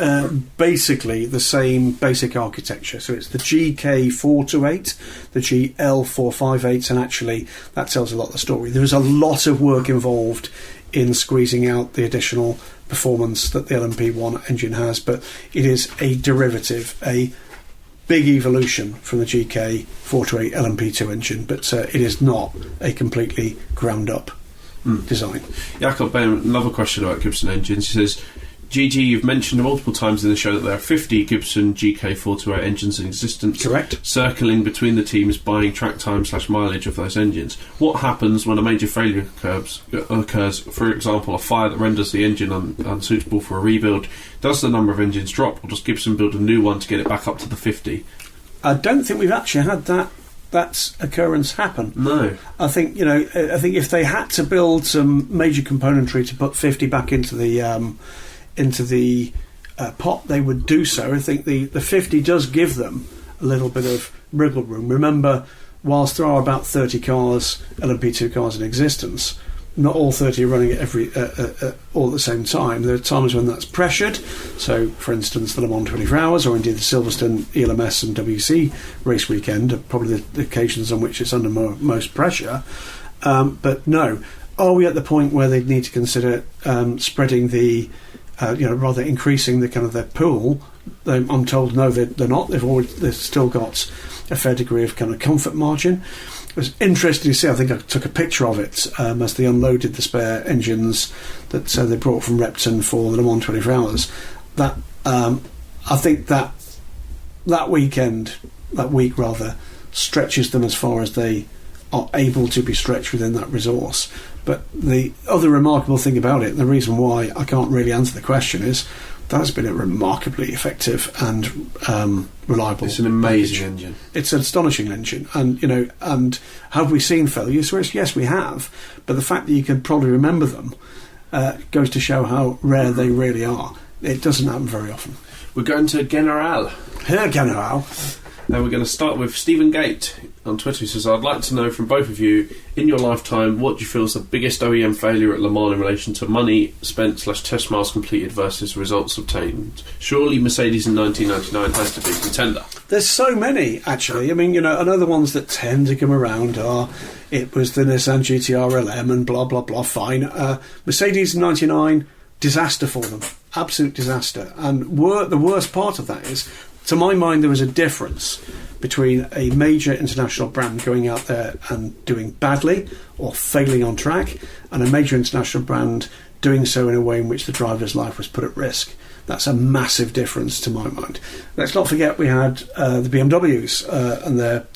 [SPEAKER 1] basically the same basic architecture. So it's the GK428, the GL458, and actually that tells a lot of the story. There is a lot of work involved in squeezing out the additional performance that the LMP1 engine has, but it is a derivative, a big evolution from the GK428 LMP2 engine, but it is not a completely ground up design.
[SPEAKER 2] Jakob Ben, another question about Gibson engines. He says, GG, you've mentioned multiple times in the show that there are 50 Gibson GK428 engines in existence.
[SPEAKER 1] Correct.
[SPEAKER 2] Circling between the teams buying track time / mileage of those engines. What happens when a major failure occurs, for example, a fire that renders the engine unsuitable for a rebuild? Does the number of engines drop, or does Gibson build a new one to get it back up to the 50?
[SPEAKER 1] I don't think we've actually had that occurrence happen.
[SPEAKER 2] No.
[SPEAKER 1] I think if they had to build some major componentry to put 50 back into the pot, they would do so. I think the 50 does give them a little bit of wriggle room. Remember, whilst there are about 30 cars, LMP2 cars in existence, not all 30 are running at all at the same time. There are times when that's pressured. So, for instance, the Le Mans 24 Hours, or indeed the Silverstone ELMS and WC race weekend, are probably the occasions on which it's under most pressure. But no, are we at the point where they need to consider spreading the, rather increasing the kind of their pool? I'm told no, they're not. They've still got a fair degree of kind of comfort margin. It was interesting to see. I think I took a picture of it as they unloaded the spare engines that they brought from Repton for the Le Mans 24 Hours. That I think that week stretches them as far as they are able to be stretched within that resource. But the other remarkable thing about it, and the reason why I can't really answer the question, is that's been a remarkably effective and reliable.
[SPEAKER 2] It's an amazing engine.
[SPEAKER 1] It's an astonishing engine, and have we seen failures? Yes, we have. But the fact that you can probably remember them goes to show how rare they really are. It doesn't happen very often.
[SPEAKER 2] We're going to General.
[SPEAKER 1] General.
[SPEAKER 2] And we're going to start with Stephen Gate on Twitter, who says, I'd like to know from both of you, in your lifetime, what do you feel is the biggest OEM failure at Le Mans in relation to money spent / test miles completed versus results obtained? Surely Mercedes in 1999 has to be a contender.
[SPEAKER 1] There's so many, actually. I mean, another ones that tend to come around are, it was the Nissan GT-R LM and blah, blah, blah, fine. Mercedes in 99, disaster for them. Absolute disaster. And the worst part of that is, to my mind, there was a difference between a major international brand going out there and doing badly or failing on track, and a major international brand doing so in a way in which the driver's life was put at risk. That's a massive difference to my mind. Let's not forget we had the BMWs and their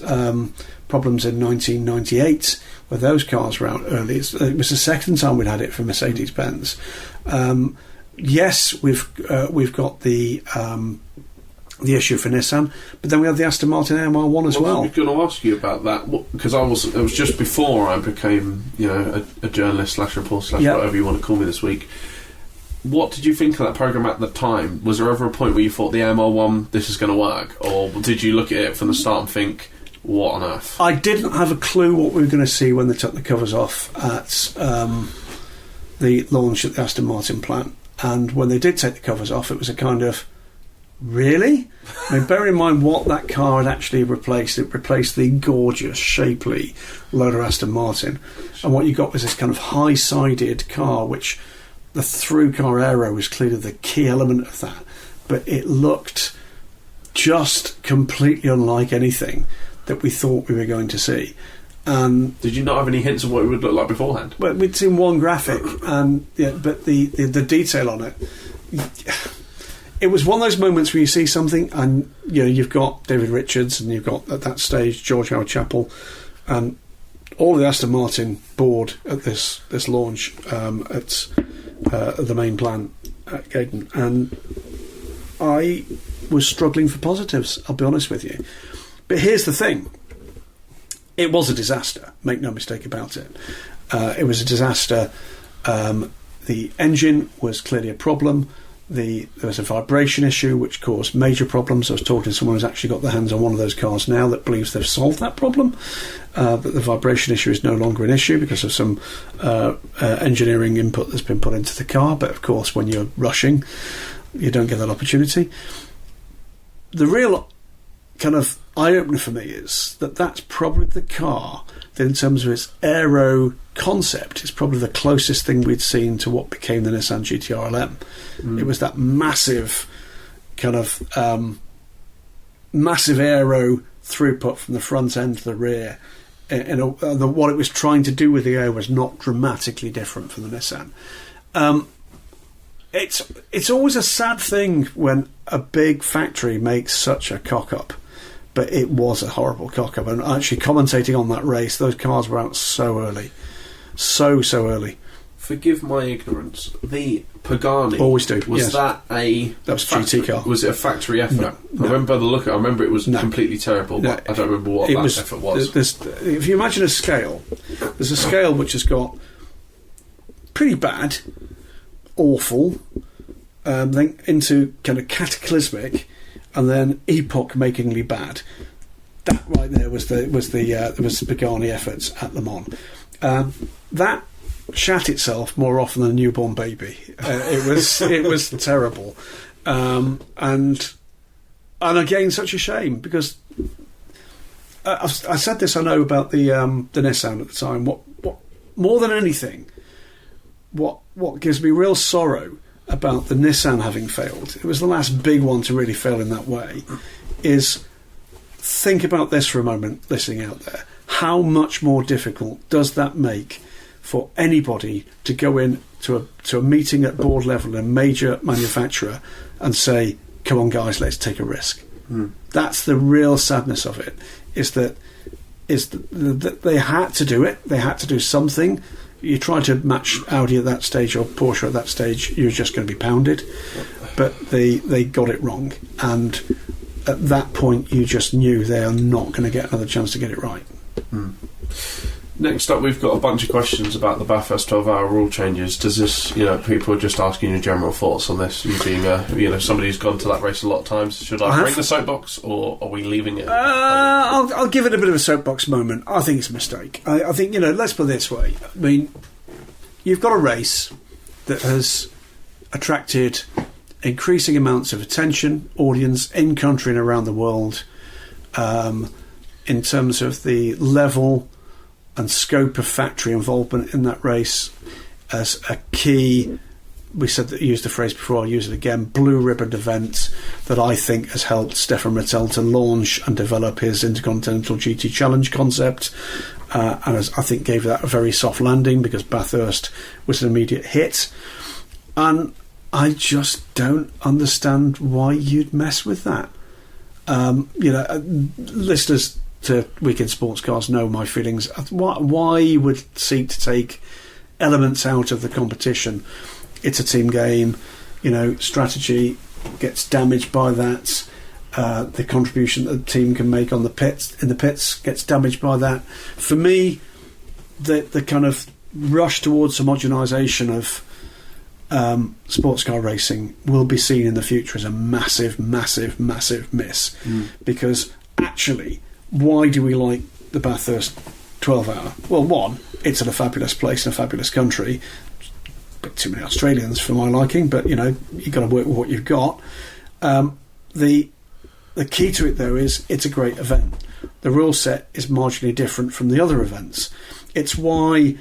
[SPEAKER 1] problems in 1998, where those cars were out early. It was the second time we'd had it for Mercedes-Benz. Yes, we've got the issue for Nissan, but then we had the Aston Martin AMR1 as well.
[SPEAKER 2] I was going to ask you about that, because it was just before I became a journalist / reporter / whatever you want to call me this week. What did you think of that programme at the time? Was there ever a point where you thought the AMR1, this is going to work, or did you look at it from the start and think, what on earth?
[SPEAKER 1] I didn't have a clue what we were going to see when they took the covers off at the launch at the Aston Martin plant, and when they did take the covers off, it was a kind of, really? I mean, bear in mind what that car had actually replaced. It replaced the gorgeous, shapely Lola Aston Martin. And what you got was this kind of high-sided car, which the through-car aero was clearly the key element of that. But it looked just completely unlike anything that we thought we were going to see.
[SPEAKER 2] Did you not have any hints of what it would look like beforehand?
[SPEAKER 1] Well, we'd seen one graphic, but the detail on it... It was one of those moments where you see something, and you've got David Richards, and you've got at that stage George Howard Chappell, and all of the Aston Martin board at this launch at the main plant at Gaydon, and I was struggling for positives. I'll be honest with you, but here's the thing: it was a disaster. Make no mistake about it. It was a disaster. The engine was clearly a problem. There was a vibration issue which caused major problems. I was talking to someone who's actually got their hands on one of those cars now that believes they've solved that problem, that the vibration issue is no longer an issue because of some engineering input that's been put into the car. But of course, when you're rushing, you don't get that opportunity. The real kind of eye-opener for me is that's probably the car that, in terms of its aero concept, is probably the closest thing we'd seen to what became the Nissan GT-R LM. It was that massive kind of massive aero throughput from the front end to the rear. What it was trying to do with the air was not dramatically different from the Nissan. It's always a sad thing when a big factory makes such a cock-up. But it was a horrible cock-up. And actually commentating on that race, those cars were out so early. So early.
[SPEAKER 2] Forgive my ignorance. The Pagani...
[SPEAKER 1] Always do,
[SPEAKER 2] Was that a...
[SPEAKER 1] That was a GT car.
[SPEAKER 2] Was it a factory effort?
[SPEAKER 1] No.
[SPEAKER 2] I remember the look. I remember it was completely terrible, but I don't remember what effort was.
[SPEAKER 1] If you imagine a scale, there's a scale which has got pretty bad, awful, then into kind of cataclysmic, and then epoch-makingly bad. That right there was the Pagani efforts at Le Mans. That shat itself more often than a newborn baby. It was terrible, and again, such a shame because I said this. I know about the Nissan at the time. What more than anything, what gives me real sorrow about the Nissan having failed, it was the last big one to really fail in that way, is think about this for a moment, listening out there. How much more difficult does that make for anybody to go in to a meeting at board level in a major manufacturer and say, come on guys, let's take a risk? That's the real sadness of it, is that they had to do it. They had to do something. You try to match Audi at that stage or Porsche at that stage, you're just going to be pounded. But they got it wrong, and at that point you just knew they are not going to get another chance to get it right.
[SPEAKER 2] Next up, we've got a bunch of questions about the Bathurst 12-hour rule changes. Does this, people are just asking your general thoughts on this? You being, somebody who's gone to that race a lot of times. Should I bring the soapbox, or are we leaving it?
[SPEAKER 1] I'll give it a bit of a soapbox moment. I think it's a mistake. I think, let's put it this way. I mean, you've got a race that has attracted increasing amounts of attention, audience, in country and around the world, in terms of the level and scope of factory involvement in that race as a key, we said that, used the phrase before, I'll use it again, blue ribbon event that I think has helped Stefan Rattel to launch and develop his Intercontinental GT Challenge concept, and I think gave that a very soft landing because Bathurst was an immediate hit. And I just don't understand why you'd mess with that. Listeners to Weekend Sports Cars know my feelings. Why you would seek to take elements out of the competition? It's a team game. Strategy gets damaged by that. The contribution that the team can make in the pits gets damaged by that. For me, the kind of rush towards homogenisation of sports car racing will be seen in the future as a massive, massive, massive miss. Because actually, why do we like the Bathurst 12-hour? Well, one, it's in a fabulous place in a fabulous country. A bit too many Australians for my liking, but you've got to work with what you've got. The key to it, though, is it's a great event. The rule set is marginally different from the other events. It's why,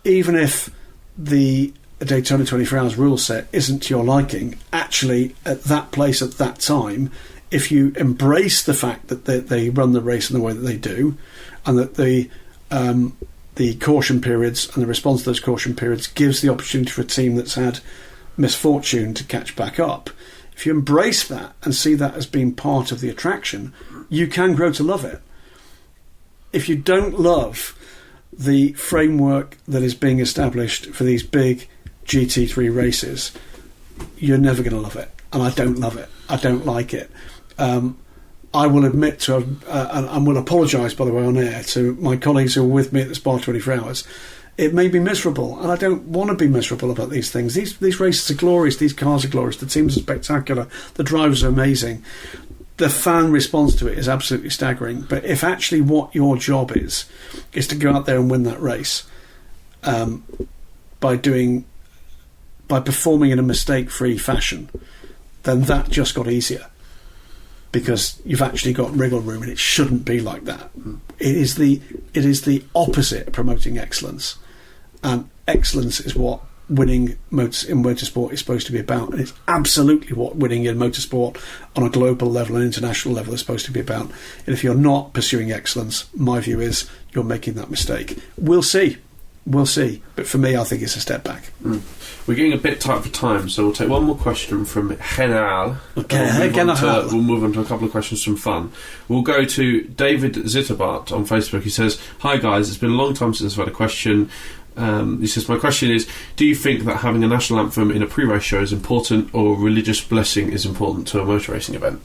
[SPEAKER 1] even if the Daytona 24 Hours rule set isn't to your liking, actually at that place at that time, if you embrace the fact that they run the race in the way that they do, and that the caution periods and the response to those caution periods gives the opportunity for a team that's had misfortune to catch back up, if you embrace that and see that as being part of the attraction, you can grow to love it. If you don't love the framework that is being established for these big GT3 races, you're never going to love it. And I don't love it. I don't like it. I will admit to, and will apologise, by the way, on air to my colleagues who were with me at the Spa 24 Hours. It made me miserable, and I don't want to be miserable about these things. These races are glorious. These cars are glorious. The teams are spectacular. The drivers are amazing. The fan response to it is absolutely staggering. But if actually what your job is to go out there and win that race by performing in a mistake-free fashion, then that just got easier. Because you've actually got wriggle room, and it shouldn't be like that. It is the opposite of promoting excellence, and excellence is what winning in motorsport is supposed to be about, and it's absolutely what winning in motorsport on a global level and international level is supposed to be about. And if you're not pursuing excellence, my view is you're making that mistake. We'll see, but for me, I think it's a step back.
[SPEAKER 2] We're getting a bit tight for time, so we'll take one more question from General.
[SPEAKER 1] Okay,
[SPEAKER 2] we'll move on to a couple of questions from fun. We'll go to David Zitterbart on Facebook. He says, "Hi guys, it's been a long time since I've had a question." He says, "My question is, do you think that having a national anthem in a pre-race show is important, or religious blessing is important to a motor racing event?"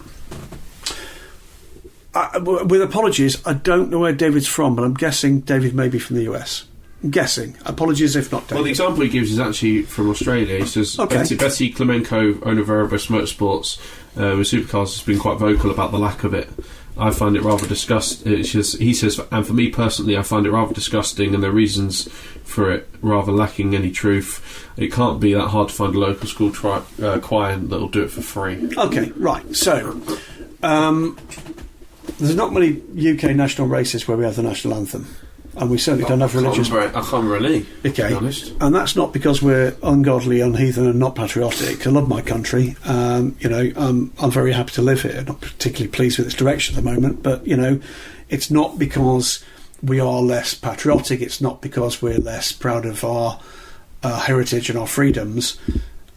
[SPEAKER 1] With apologies, I don't know where David's from, but I'm guessing David may be from the US. Guessing. Apologies if not, David.
[SPEAKER 2] Well, the example he gives is actually from Australia. He says, Betty Klemenko, owner of Erebus Motorsports with Supercars, has been quite vocal about the lack of it. I find it rather disgusting. He says, and for me personally, I find it rather disgusting, and the reasons for it rather lacking any truth. It can't be that hard to find a local school choir that'll do it for free.
[SPEAKER 1] Okay, right. So, there's not many UK national races where we have the national anthem. and we certainly don't have religious.
[SPEAKER 2] I can't really.
[SPEAKER 1] Okay,
[SPEAKER 2] to be honest.
[SPEAKER 1] And that's not because we're ungodly, unheathen, and not patriotic. I love my country. I'm very happy to live here. Not particularly pleased with its direction at the moment, but it's not because we are less patriotic. It's not because we're less proud of our heritage and our freedoms.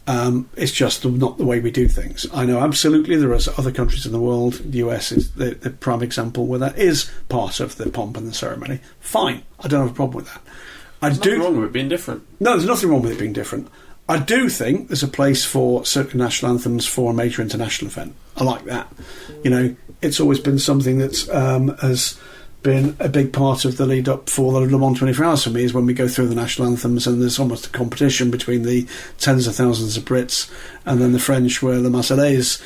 [SPEAKER 1] It's just not the way we do things. I know absolutely there are other countries in the world. The US is the prime example where that is part of the pomp and the ceremony. Fine, I don't have a problem with that.
[SPEAKER 2] There's nothing wrong with it being different.
[SPEAKER 1] No, there's nothing wrong with it being different. I do think there's a place for certain national anthems for a major international event. I like that. It's always been something that's has been a big part of the lead up for the Le Mans 24 Hours for me, is when we go through the national anthems and there's almost a competition between the tens of thousands of Brits and then the French where the Marseillaise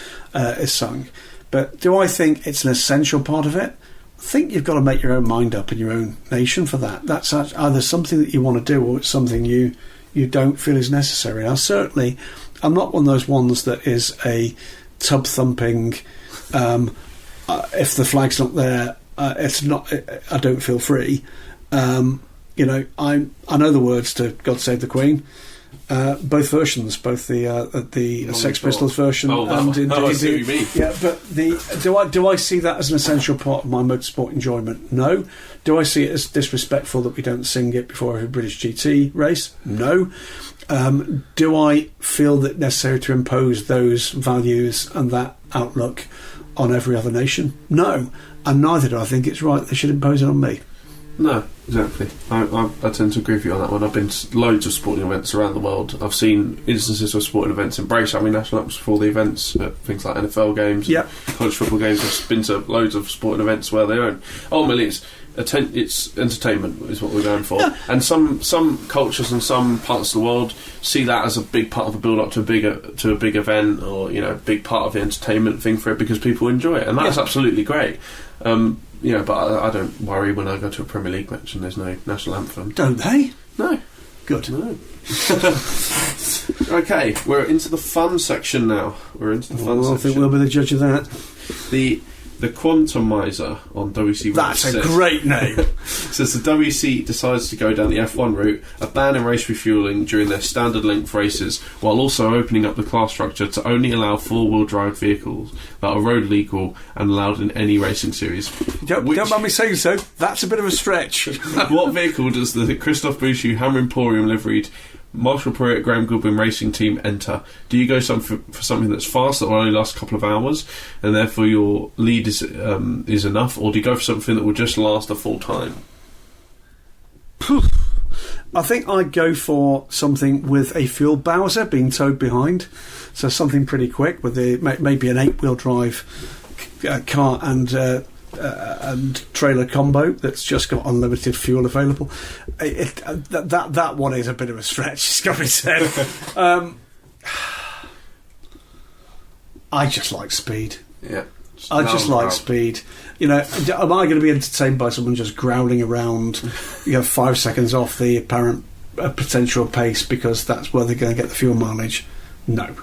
[SPEAKER 1] is sung. But do I think it's an essential part of it? I think you've got to make your own mind up in your own nation for that. That's either something that you want to do or it's something you don't feel is necessary. I'm not one of those ones that is a tub thumping if the flag's not there, it's not. I don't feel free. I know the words to "God Save the Queen." Both versions, both the Sex Pistols version and indeed, yeah. But do I see that as an essential part of my motorsport enjoyment? No. Do I see it as disrespectful that we don't sing it before every British GT race? No. Do I feel that necessary to impose those values and that outlook on every other nation? No. And neither do I think it's right they should impose it on me.
[SPEAKER 2] No, exactly. I tend to agree with you on that one. I've been to loads of sporting events around the world. I've seen instances of sporting events embrace having national anthems for the events, things like NFL games, college football games. I've been to loads of sporting events where they don't. Ultimately, it's entertainment is what we're going for. Yeah. And some cultures and some parts of the world see that as a big part of the build-up to a big event, or a big part of the entertainment thing for it because people enjoy it, and that's absolutely great. But I don't worry when I go to a Premier League match and there's no national anthem.
[SPEAKER 1] Don't they?
[SPEAKER 2] No.
[SPEAKER 1] Good.
[SPEAKER 2] No. Okay, we're into the fun section now. I
[SPEAKER 1] think we'll be the judge of that.
[SPEAKER 2] The Quantumizer on WC.
[SPEAKER 1] That's a great name.
[SPEAKER 2] Says the WC decides to go down the F1 route, a ban in race refuelling during their standard length races, while also opening up the class structure to only allow four-wheel drive vehicles that are road legal and allowed in any racing series.
[SPEAKER 1] Don't mind me saying so. That's a bit of a stretch.
[SPEAKER 2] What vehicle does the Christoph Bouchou Hammer Emporium liveried Marshall Pruett Graham Goodwin racing team enter? Do you go for something that's fast that will only last a couple of hours and therefore your lead is enough, or do you go for something that will just last a full time?
[SPEAKER 1] I think I'd go for something with a fuel bowser being towed behind, so something pretty quick with maybe an 8-wheel drive car and trailer combo that's just got unlimited fuel available. That one is a bit of a stretch, it's got to be said. I just like speed.
[SPEAKER 2] Yeah.
[SPEAKER 1] I just like speed. Am I going to be entertained by someone just growling around 5 seconds off the apparent potential pace because that's where they're going to get the fuel mileage? No.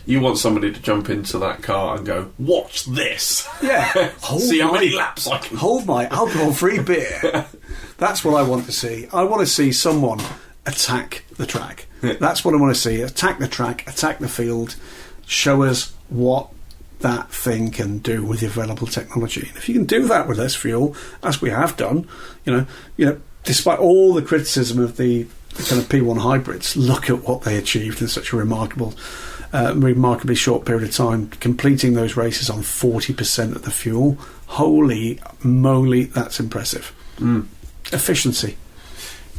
[SPEAKER 2] You want somebody to jump into that car and go, watch this!
[SPEAKER 1] Yeah.
[SPEAKER 2] See how many laps I can...
[SPEAKER 1] Hold my alcohol-free beer. That's what I want to see. I want to see someone attack the track. That's what I want to see. Attack the track, attack the field, show us what that thing can do with the available technology. And if you can do that with less fuel, as we have done, despite all the criticism of the kind of P1 hybrids, look at what they achieved in such a remarkably short period of time, completing those races on 40% of the fuel. Holy moly, that's impressive. Efficiency.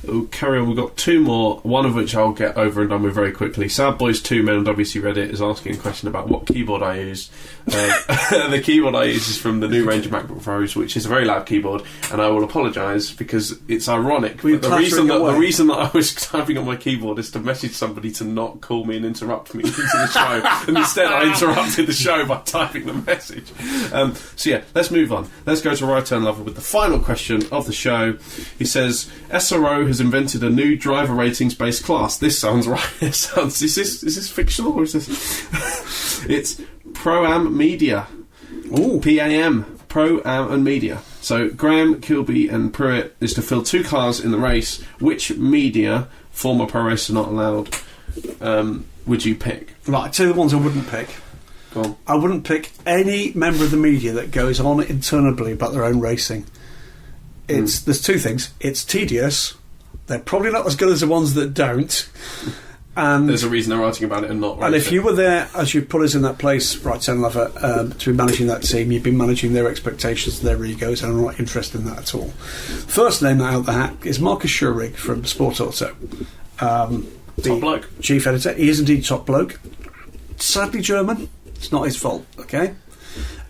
[SPEAKER 2] We'll carry on. We've got two more, one of which I'll get over and done with very quickly. Sad Boys 2 Men on WC Reddit is asking a question about what keyboard I use. The keyboard I use is from the new range of MacBook Pros, which is a very loud keyboard, and I will apologise because it's ironic. But the reason that I was typing on my keyboard is to message somebody to not call me and interrupt me into the show, and instead I interrupted the show by typing the message. Let's move on. Let's go to Right Turn Lover with the final question of the show. He says, SRO has invented a new driver ratings based class. This sounds right. Is this fictional or is this? It's Pro-Am Media.
[SPEAKER 1] Ooh.
[SPEAKER 2] PAM. Pro-Am and Media. So Graham, Kilbey and Pruett is to fill 2 cars in the race. Which media, former pro racer not allowed, would you pick?
[SPEAKER 1] Right, two of the ones I wouldn't pick.
[SPEAKER 2] Go on.
[SPEAKER 1] I wouldn't pick any member of the media that goes on interminably about their own racing. There's two things. It's tedious. They're probably not as good as the ones that don't. And
[SPEAKER 2] there's a reason they're writing about it and not racing.
[SPEAKER 1] And if you were there, as you put us in that place, right, Ten Lover, to be managing that team, you've been managing their expectations, their egos, and I'm not interested in that at all. First name out of the hat is Marcus Schurig from Sport Auto.
[SPEAKER 2] Top bloke.
[SPEAKER 1] Chief editor. He is indeed top bloke. Sadly German. It's not his fault, okay?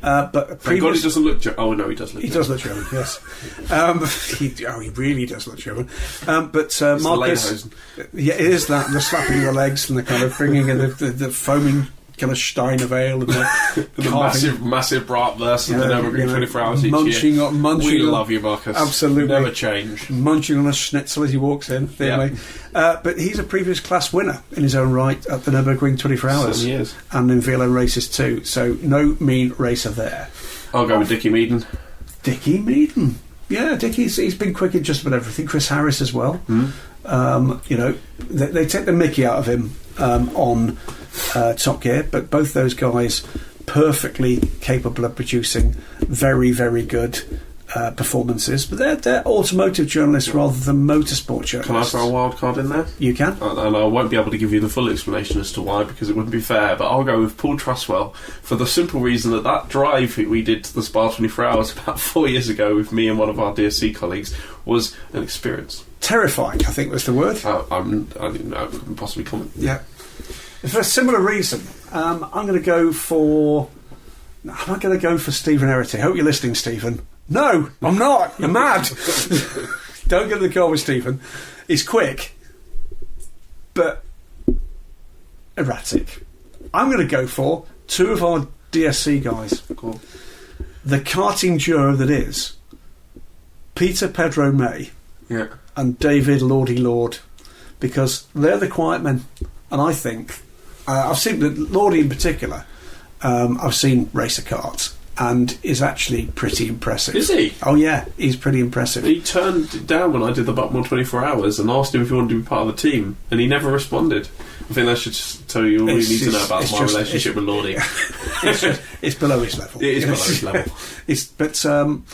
[SPEAKER 1] But
[SPEAKER 2] thank God he doesn't look German. Oh, no, he does look German.
[SPEAKER 1] He does look German, yes. He really does look German. But Marcus... Yeah, it is that, the slapping of the legs and the kind of bringing in the foaming kind of Steiner ale and
[SPEAKER 2] the massive bratwurst and the Nürburgring 24 hours each year. We love you, Marcus.
[SPEAKER 1] Absolutely.
[SPEAKER 2] Never change.
[SPEAKER 1] Munching on a schnitzel as he walks in. But he's a previous class winner in his own right at the Nürburgring 24 hours. And in VLN races too. So no mean racer there.
[SPEAKER 2] I'll go with Dickie Meaden.
[SPEAKER 1] Dickie Meaden. Yeah, he's been quick in just about everything. Chris Harris as well. They take the mickey out of him on Top Gear, but both those guys perfectly capable of producing very, very good performances. But they're automotive journalists rather than motorsport journalists.
[SPEAKER 2] Can I throw a wild card in there?
[SPEAKER 1] You can.
[SPEAKER 2] And I won't be able to give you the full explanation as to why, because it wouldn't be fair, but I'll go with Paul Truswell for the simple reason that drive we did to the Spa 24 Hours about 4 years ago with me and one of our DSC colleagues was an experience.
[SPEAKER 1] Terrifying, I think was the word.
[SPEAKER 2] I didn't know I couldn't possibly comment.
[SPEAKER 1] Yeah. For a similar reason, I'm going to go for Stephen Herity. Hope you're listening, Stephen. No, I'm not. You're mad. Don't get in the car with Stephen. He's quick, but erratic. I'm going to go for two of our DSC guys.
[SPEAKER 2] Cool.
[SPEAKER 1] The karting duo that is Peter Pedro May and David Lordy Lord, because they're the quiet men. And I think I've seen Lordy in particular. I've seen racer karts. And is actually pretty impressive.
[SPEAKER 2] Is he?
[SPEAKER 1] Oh yeah, he's pretty impressive.
[SPEAKER 2] He turned it down when I did the Buckmore 24 Hours and asked him if he wanted to be part of the team, and he never responded. I think that should just tell you all you need to know about my relationship with Lordy.
[SPEAKER 1] It's below his level.
[SPEAKER 2] It is below his level.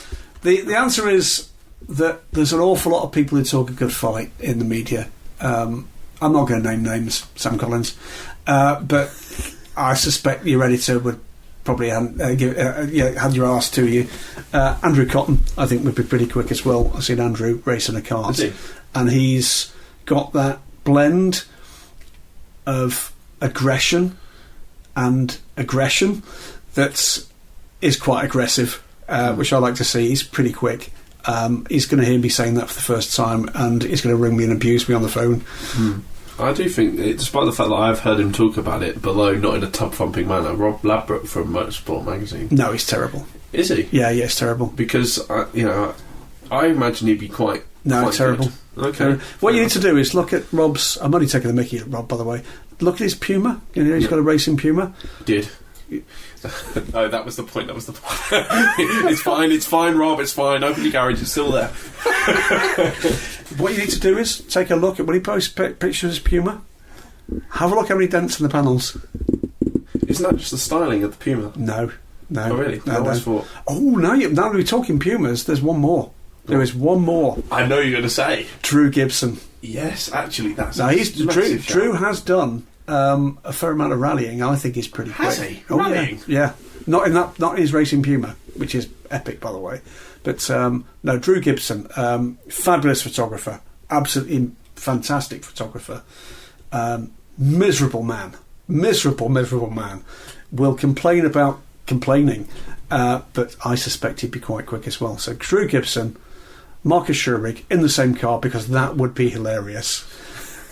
[SPEAKER 1] The answer is that there's an awful lot of people who talk a good fight in the media. I'm not going to name names, Sam Collins, but I suspect your editor would probably had your arse to you. Andrew Cotton, I think, would be pretty quick as well. I've seen Andrew racing a kart.
[SPEAKER 2] Is he?
[SPEAKER 1] And he's got that blend of aggression and aggression that is quite aggressive, which I like to see. He's pretty quick. He's going to hear me saying that for the first time, and he's going to ring me and abuse me on the phone.
[SPEAKER 2] I do think, despite the fact that I've heard him talk about it, although not in a tub-thumping manner, Rob Ladbroke from Motorsport magazine.
[SPEAKER 1] No, he's terrible.
[SPEAKER 2] Is he?
[SPEAKER 1] Yeah, it's terrible.
[SPEAKER 2] Because, I imagine he'd be quite
[SPEAKER 1] terrible.
[SPEAKER 2] Good. Okay.
[SPEAKER 1] What you need to do is look at Rob's... I'm only taking the mickey at Rob, by the way. Look at his Puma. He's got a racing Puma.
[SPEAKER 2] Did. No, that was the point. It's fine, Rob, it's fine. Open your garage, it's still there.
[SPEAKER 1] What you need to do is take a look at when he posts pictures of Puma. Have a look how many dents in the panels.
[SPEAKER 2] Isn't that just the styling of the Puma?
[SPEAKER 1] No.
[SPEAKER 2] Oh, really?
[SPEAKER 1] No.
[SPEAKER 2] Oh,
[SPEAKER 1] now that we're talking Pumas, there's one more. There is one more.
[SPEAKER 2] I know you're going to say.
[SPEAKER 1] Drew Gibson.
[SPEAKER 2] Yes, actually, that's
[SPEAKER 1] Drew has done a fair amount of rallying. I think he's pretty quick.
[SPEAKER 2] Has he?
[SPEAKER 1] Oh,
[SPEAKER 2] rallying?
[SPEAKER 1] Yeah. Not in his racing Puma, which is epic, by the way. But no, Drew Gibson, fabulous photographer, absolutely fantastic photographer. Miserable man, will complain about complaining, but I suspect he'd be quite quick as well. So Drew Gibson, Marcus Schurig in the same car, because that would be hilarious.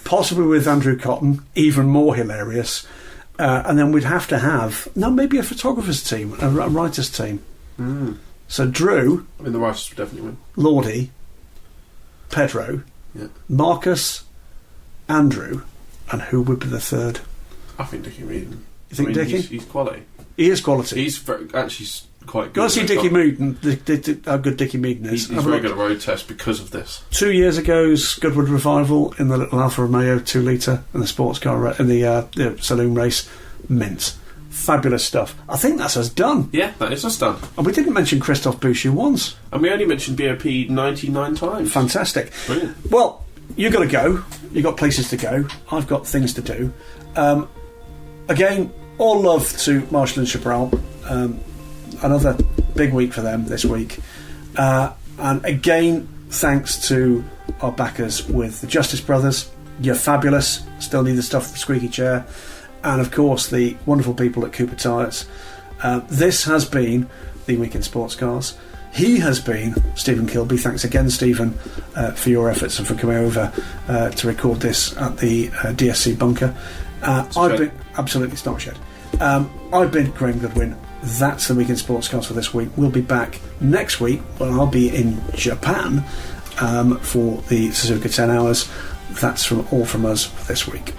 [SPEAKER 1] Possibly with Andrew Cotton, even more hilarious. And then we'd have to have maybe a photographer's team, a writer's team. So Drew,
[SPEAKER 2] the writers would definitely win.
[SPEAKER 1] Lordy, Pedro, Marcus, Andrew, and who would be the third?
[SPEAKER 2] I think Dickie Meaden.
[SPEAKER 1] You think Dickie?
[SPEAKER 2] He's quality.
[SPEAKER 1] He is quality.
[SPEAKER 2] He's actually quite good.
[SPEAKER 1] Got to see Dickie Meaden, how good Dickie Meaden is.
[SPEAKER 2] He's very good at road tests because of this.
[SPEAKER 1] 2 years ago's Goodwin Revival in the little Alfa Romeo 2 litre in the sports car in the saloon race. Mint. Fabulous stuff. I think that's us done.
[SPEAKER 2] Yeah, that is us done.
[SPEAKER 1] And we didn't mention Christophe Boucher once.
[SPEAKER 2] And we only mentioned BOP 99 times.
[SPEAKER 1] Fantastic.
[SPEAKER 2] Brilliant.
[SPEAKER 1] Well, you've got to go. You've got places to go. I've got things to do. Again, all love to Marshall and Chaparral. Another big week for them this week. And again, thanks to our backers with the Justice Brothers. You're fabulous. Still need the stuff for the squeaky chair. And of course, the wonderful people at Cooper Tyres. This has been the Week in Sports Cars. He has been Stephen Kilbey. Thanks again, Stephen, for your efforts and for coming over to record this at the DSC bunker. I've been absolutely it's not a shed. I've been Graham Goodwin. That's the Week in Sports Cars for this week. We'll be back next week when I'll be in Japan for the Suzuka 10 Hours. That's all from us for this week.